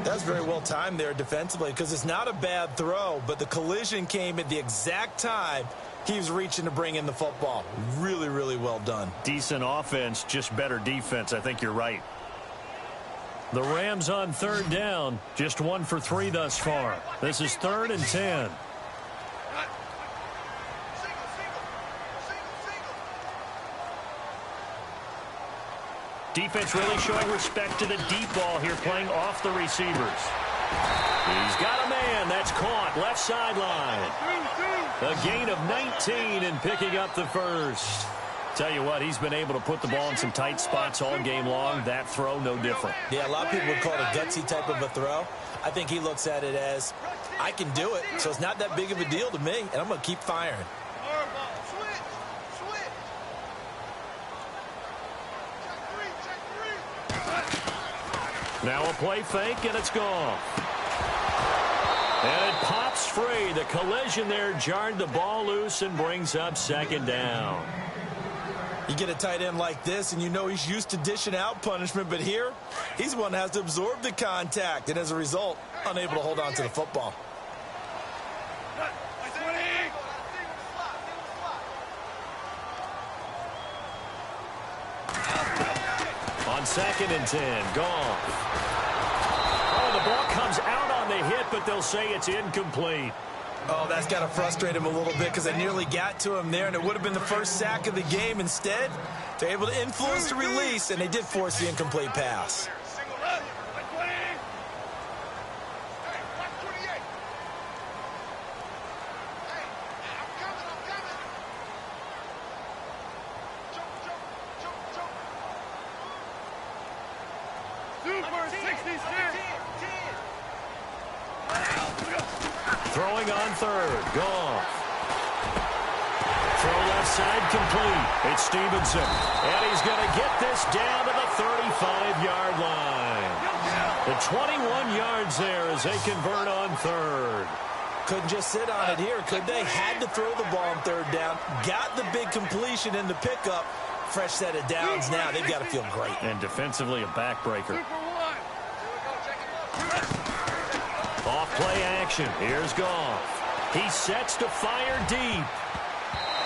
That's very well timed there defensively, because it's not a bad throw, but the collision came at the exact time he was reaching to bring in the football. Really, really well done. Decent offense, just better defense. I think you're right. The Rams on 3rd down, just 1 for 3 thus far. This is 3rd and 10. Defense really showing respect to the deep ball here, playing off the receivers. He's got a man. That's caught. Left sideline. A gain of 19 and picking up the first. Tell you what, he's been able to put the ball in some tight spots all game long. That throw, no different. Yeah, a lot of people would call it a gutsy type of a throw. I think he looks at it as, I can do it, so it's not that big of a deal to me, and I'm going to keep firing. Now a play fake, and it's gone. And it pops free. The collision there jarred the ball loose and brings up 2nd down. You get a tight end like this, and you know he's used to dishing out punishment, but here, he's the one that has to absorb the contact, and as a result, unable to hold on to the football. On 2nd and 10, Goff. Oh, the ball comes out on the hit, but they'll say it's incomplete. Oh, that's got to frustrate him a little bit, because they nearly got to him there, and it would have been the first sack of the game. Instead, they're able to influence the release, and they did force the incomplete pass. Throwing on 3rd, Goff. Throw left side complete. It's Stevenson. And he's going to get this down to the 35-yard line. The 21 yards there as they convert on 3rd. Couldn't just sit on it here, could they? Had to throw the ball on 3rd down. Got the big completion in the pickup. Fresh set of downs now. They've got to feel great. And defensively, a backbreaker. Off play action. Here's Goff. He sets to fire deep.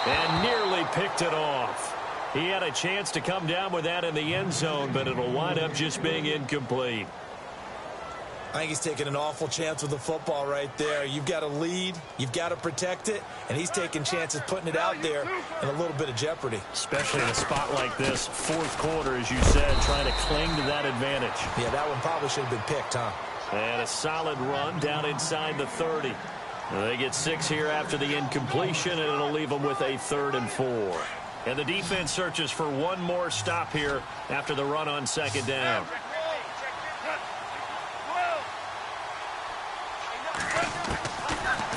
And nearly picked it off. He had a chance to come down with that in the end zone, but it'll wind up just being incomplete. I think he's taking an awful chance with the football right there. You've got to lead, you've got to protect it, and he's taking chances putting it out there in a little bit of jeopardy. Especially in a spot like this, fourth quarter, as you said, trying to cling to that advantage. Yeah, that one probably should have been picked, huh? And a solid run down inside the 30. They get 6 here after the incompletion, and it'll leave them with a 3rd and 4. And the defense searches for one more stop here after the run on 2nd down.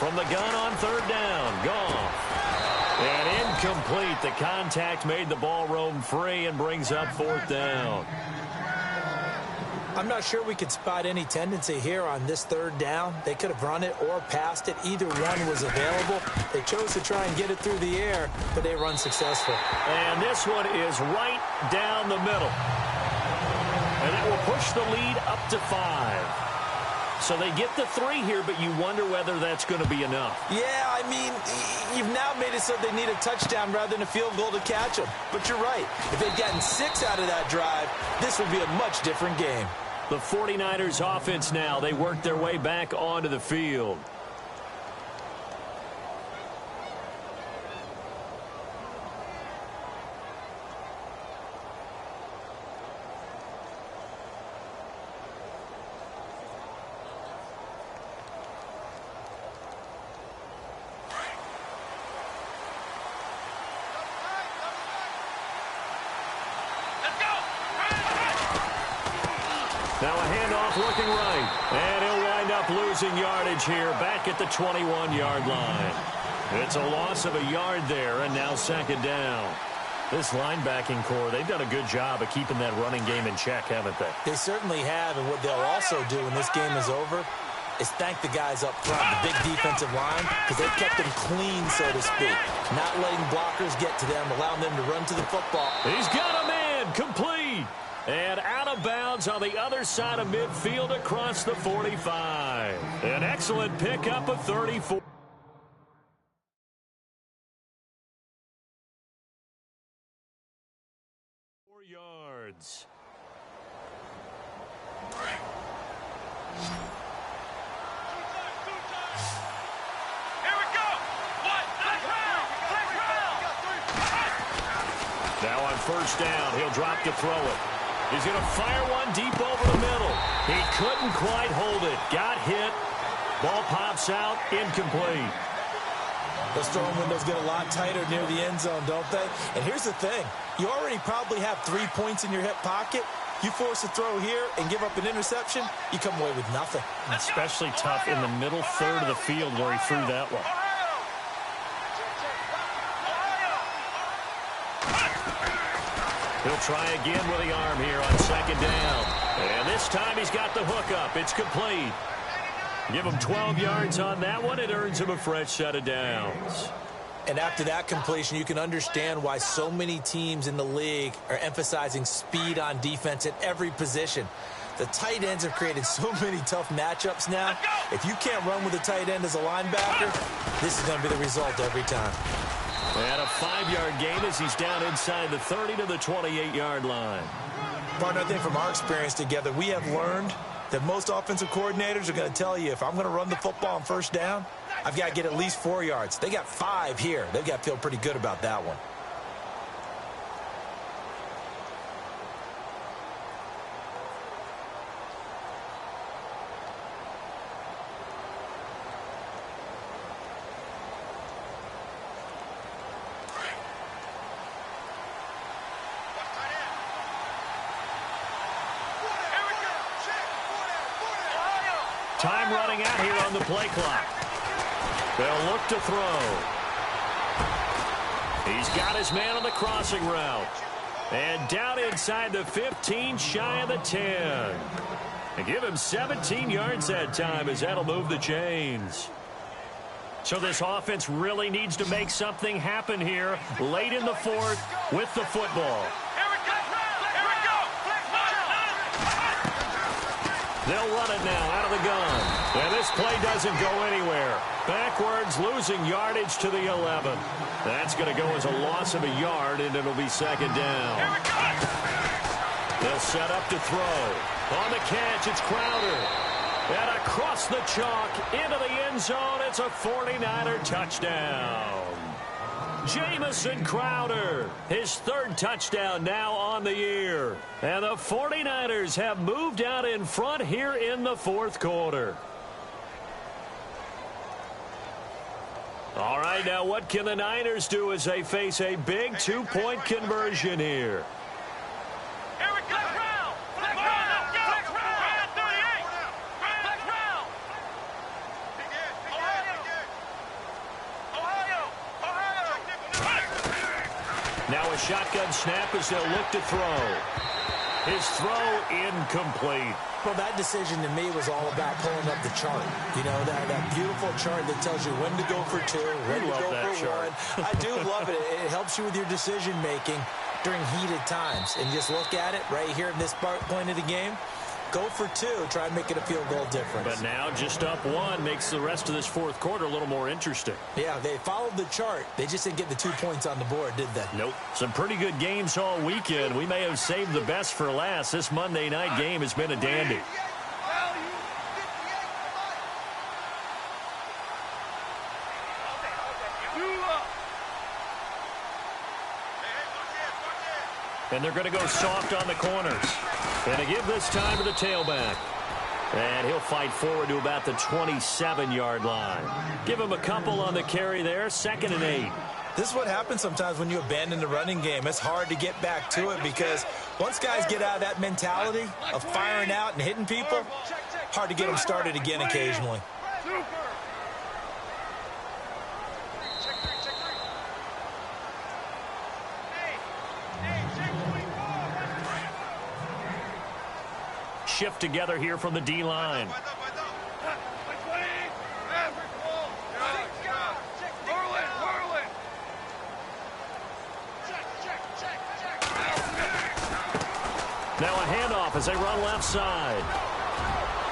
From the gun on 3rd down, Goff. And incomplete. The contact made the ball roam free and brings up 4th down. I'm not sure we could spot any tendency here on this 3rd down. They could have run it or passed it. Either one was available. They chose to try and get it through the air, but they run successful. And this one is right down the middle. And that will push the lead up to 5. So they get the 3 here, but you wonder whether that's going to be enough. Yeah, I mean, you've now made it so they need a touchdown rather than a field goal to catch them. But you're right. If they'd gotten 6 out of that drive, this would be a much different game. The 49ers offense now, they work their way back onto the field. Now a handoff looking right, and he'll wind up losing yardage here back at the 21-yard line. It's a loss of a yard there, and now 2nd down. This linebacking core, they've done a good job of keeping that running game in check, haven't they? They certainly have, and what they'll also do when this game is over is thank the guys up front, the big defensive line, because they've kept them clean, so to speak. Not letting blockers get to them, allowing them to run to the football. He's got a man, complete. And out of bounds on the other side of midfield across the 45. An excellent pickup of 34. Yards. Here we go. Now on 1st down, he'll drop to throw it. He's going to fire one deep over the middle. He couldn't quite hold it. Got hit. Ball pops out. Incomplete. Those throwing windows get a lot tighter near the end zone, don't they? And here's the thing. You already probably have 3 points in your hip pocket. You force a throw here and give up an interception, you come away with nothing. Especially tough in the middle third of the field where he threw that one. He'll try again with the arm here on 2nd down. And this time he's got the hook up. It's complete. Give him 12 yards on that one. It earns him a fresh set of downs. And after that completion, you can understand why so many teams in the league are emphasizing speed on defense at every position. The tight ends have created so many tough matchups now. If you can't run with a tight end as a linebacker, this is going to be the result every time. And a 5-yard gain as he's down inside the 30 to the 28-yard line. Partner, I think from our experience together, we have learned that most offensive coordinators are going to tell you, if I'm going to run the football on 1st down, I've got to get at least 4 yards. They got 5 here. They've got to feel pretty good about that one. Time running out here on the play clock. They'll look to throw. He's got his man on the crossing route. And down inside the 15, shy of the 10. And give him 17 yards that time as that'll move the chains. So this offense really needs to make something happen here late in the 4th with the football. They'll run it now out of the gun. And this play doesn't go anywhere. Backwards, losing yardage to the 11. That's going to go as a loss of a yard, and it'll be 2nd down. They'll set up to throw. On the catch, it's Crowder. And across the chalk into the end zone, it's a 49er touchdown. Jamison Crowder, his third touchdown now on the year. And the 49ers have moved out in front here in the fourth quarter. All right, now what can the Niners do as they face a big two-point conversion here? Here we go. Black round. Black round. 38. Black round. Ohio. Now a shotgun snap as they'll look to throw. His throw incomplete. Well, that decision to me was all about pulling up the chart. You know, that beautiful chart that tells you when to go for two, when to go for one. I do love it. It helps you with your decision-making during heated times. And just look at it right here at this point of the game. Go for two. Try and make it a field goal difference. But now just up one makes the rest of this fourth quarter a little more interesting. Yeah, they followed the chart. They just didn't get the 2 points on the board, did they? Nope. Some pretty good games all weekend. We may have saved the best for last. This Monday night game has been a dandy. And they're going to go soft on the corners. And to give this time to the tailback. And he'll fight forward to about the 27-yard line. Give him a couple on the carry there. 2nd and 8. This is what happens sometimes when you abandon the running game. It's hard to get back to it because once guys get out of that mentality of firing out and hitting people, hard to get them started again occasionally. Shift together here from the D-line. Now a handoff as they run left side.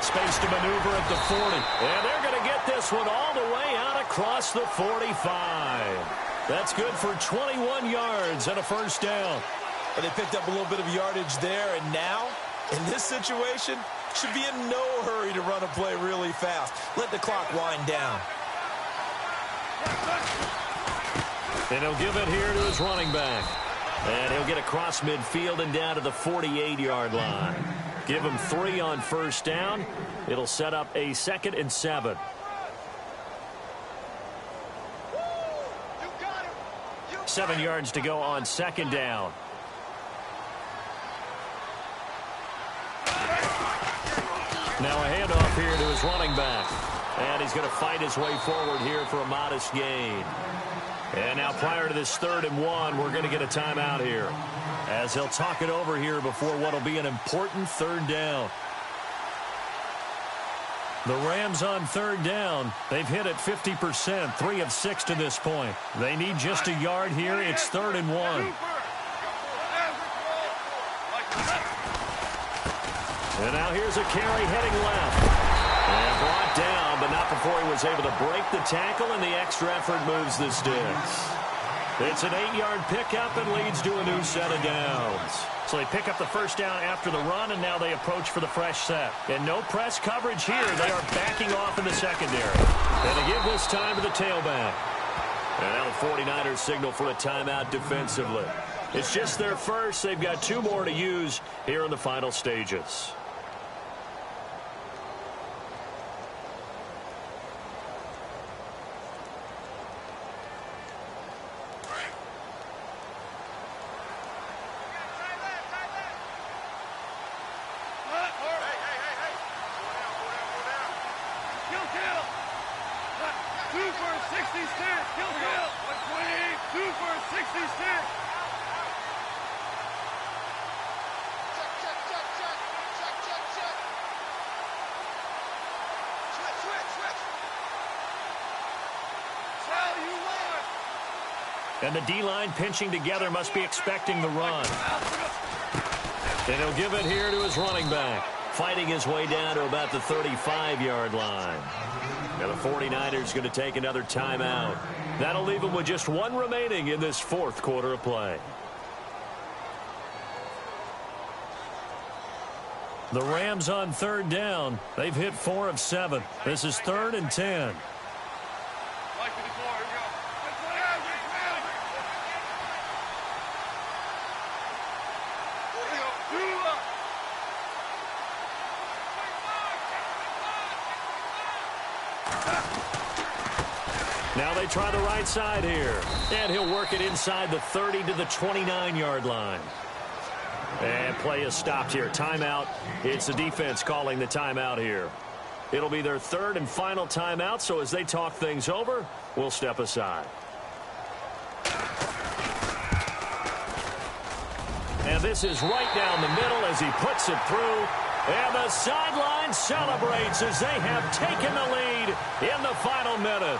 Space to maneuver at the 40. And they're going to get this one all the way out across the 45. That's good for 21 yards and a first down. But they picked up a little bit of yardage there, and now, in this situation, should be in no hurry to run a play really fast. Let the clock wind down. And he'll give it here to his running back. And he'll get across midfield and down to the 48-yard line. Give him 3 on first down. It'll set up a 2nd and 7. Seven yards to go on 2nd down. Now a handoff here to his running back. And he's going to fight his way forward here for a modest gain. And now prior to this 3rd and 1, we're going to get a timeout here, as he'll talk it over here before what will be an important 3rd down. The Rams on 3rd down. They've hit it 50%, 3 of 6 to this point. They need just a yard here. It's 3rd and 1. And now here's a carry heading left. And brought down, but not before he was able to break the tackle, and the extra effort moves the sticks. It's an 8-yard pickup and leads to a new set of downs. So they pick up the first down after the run, and now they approach for the fresh set. And no press coverage here. They are backing off in the secondary. And they give this time to the tailback. And now the 49ers signal for a timeout defensively. It's just their first. They've got 2 more to use here in the final stages. And the D-line pinching together must be expecting the run. And he'll give it here to his running back, fighting his way down to about the 35-yard line. Now the 49ers going to take another timeout. That'll leave them with just 1 remaining in this 4th quarter of play. The Rams on third down. They've hit 4 of 7. This is 3rd and 10. Now they try the right side here. And he'll work it inside the 30 to the 29-yard line. And play is stopped here. Timeout. It's the defense calling the timeout here. It'll be their 3rd and final timeout, so as they talk things over, we'll step aside. And this is right down the middle as he puts it through. And the sideline celebrates as they have taken the lead in the final minute.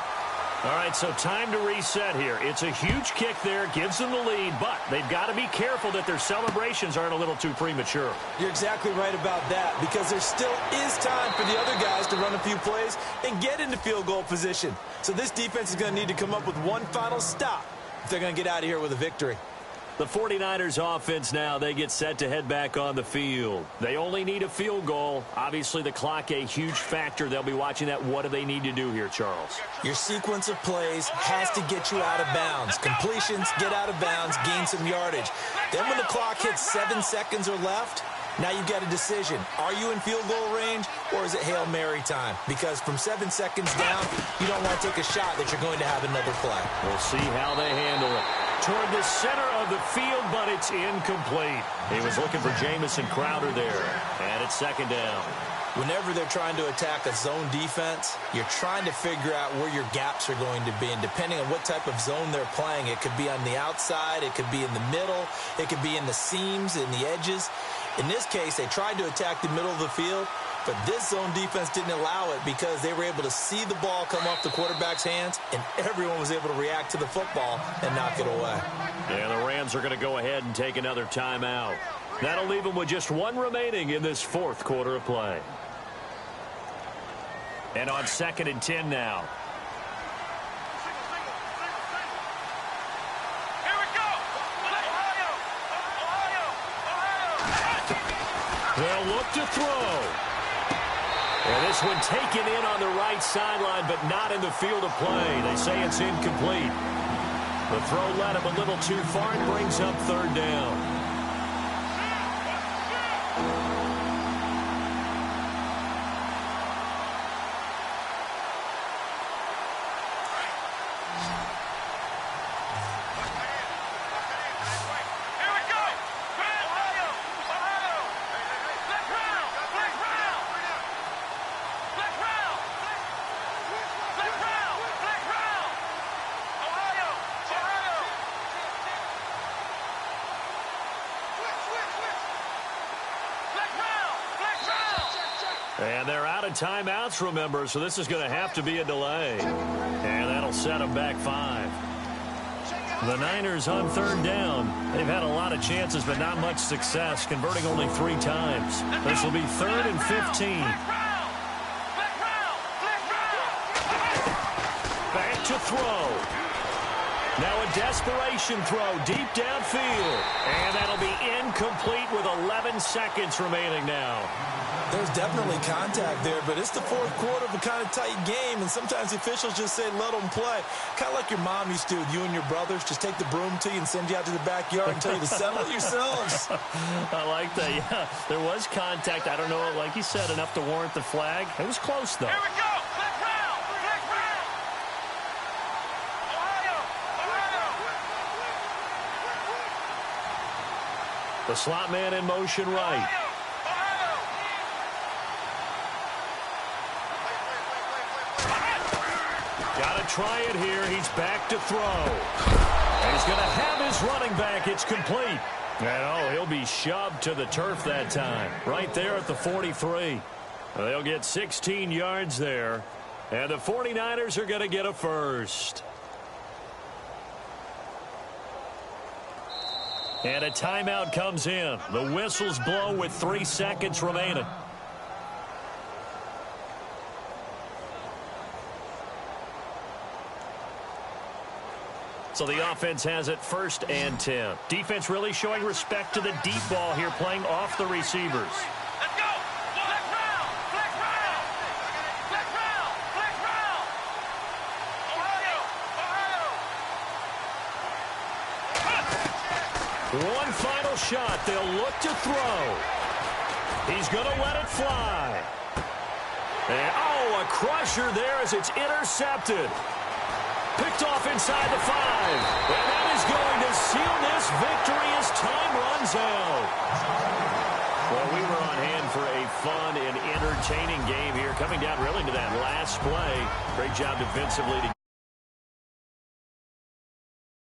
All right, so time to reset here. It's a huge kick there, gives them the lead, but they've got to be careful that their celebrations aren't a little too premature. You're exactly right about that, because there still is time for the other guys to run a few plays and get into field goal position. So this defense is going to need to come up with one final stop if they're going to get out of here with a victory. The 49ers offense now, they get set to head back on the field. They only need a field goal. Obviously, the clock a huge factor. They'll be watching that. What do they need to do here, Charles? Your sequence of plays has to get you out of bounds. Completions, get out of bounds, gain some yardage. Then when the clock hits 7 seconds or left, now you've got a decision. Are you in field goal range, or is it Hail Mary time? Because from 7 seconds down, you don't want to take a shot that you're going to have another play. We'll see how they handle it. Toward the center of the field, but it's incomplete. He was looking for Jamison Crowder there, and it's 2nd down. Whenever they're trying to attack a zone defense, you're trying to figure out where your gaps are going to be. And depending on what type of zone they're playing, it could be on the outside, it could be in the middle, it could be in the seams, in the edges. In this case, they tried to attack the middle of the field, but this zone defense didn't allow it because they were able to see the ball come off the quarterback's hands, and everyone was able to react to the football and knock it away. Yeah, the Rams are going to go ahead and take another timeout. That'll leave them with just 1 remaining in this 4th quarter of play. And on 2nd and 10 now. They'll look to throw. And this one taken in on the right sideline, but not in the field of play. They say it's incomplete. The throw led him a little too far and brings up 3rd down. And they're out of timeouts, remember, so this is going to have to be a delay. And that'll set them back 5. The Niners on 3rd down. They've had a lot of chances, but not much success, converting only 3 times. This will be 3rd and 15. Back to throw. Now a desperation throw deep downfield. And that'll be incomplete with 11 seconds remaining now. There's definitely contact there, but it's the 4th quarter of a kind of tight game, and sometimes the officials just say let them play. Kind of like your mom used to with you and your brothers. Just take the broom to you and send you out to the backyard and tell you to settle it yourselves. I like that. Yeah, there was contact. I don't know, like you said, enough to warrant the flag. It was close, though. Here we go. Black round. Black round. Ohio. The slot man in motion right. Got to try it here. He's back to throw. And he's going to have his running back. It's complete. And, oh, he'll be shoved to the turf that time. Right there at the 43. They'll get 16 yards there. And the 49ers are going to get a first. And a timeout comes in. The whistles blow with 3 seconds remaining. So the offense has it 1st and 10. Defense really showing respect to the deep ball here, playing off the receivers. Let's go. One final shot. They'll look to throw. He's going to let it fly. And, oh, a crusher there as it's intercepted. Picked off inside the 5. And that is going to seal this victory as time runs out. Well, we were on hand for a fun and entertaining game here. Coming down really to that last play. Great job defensively to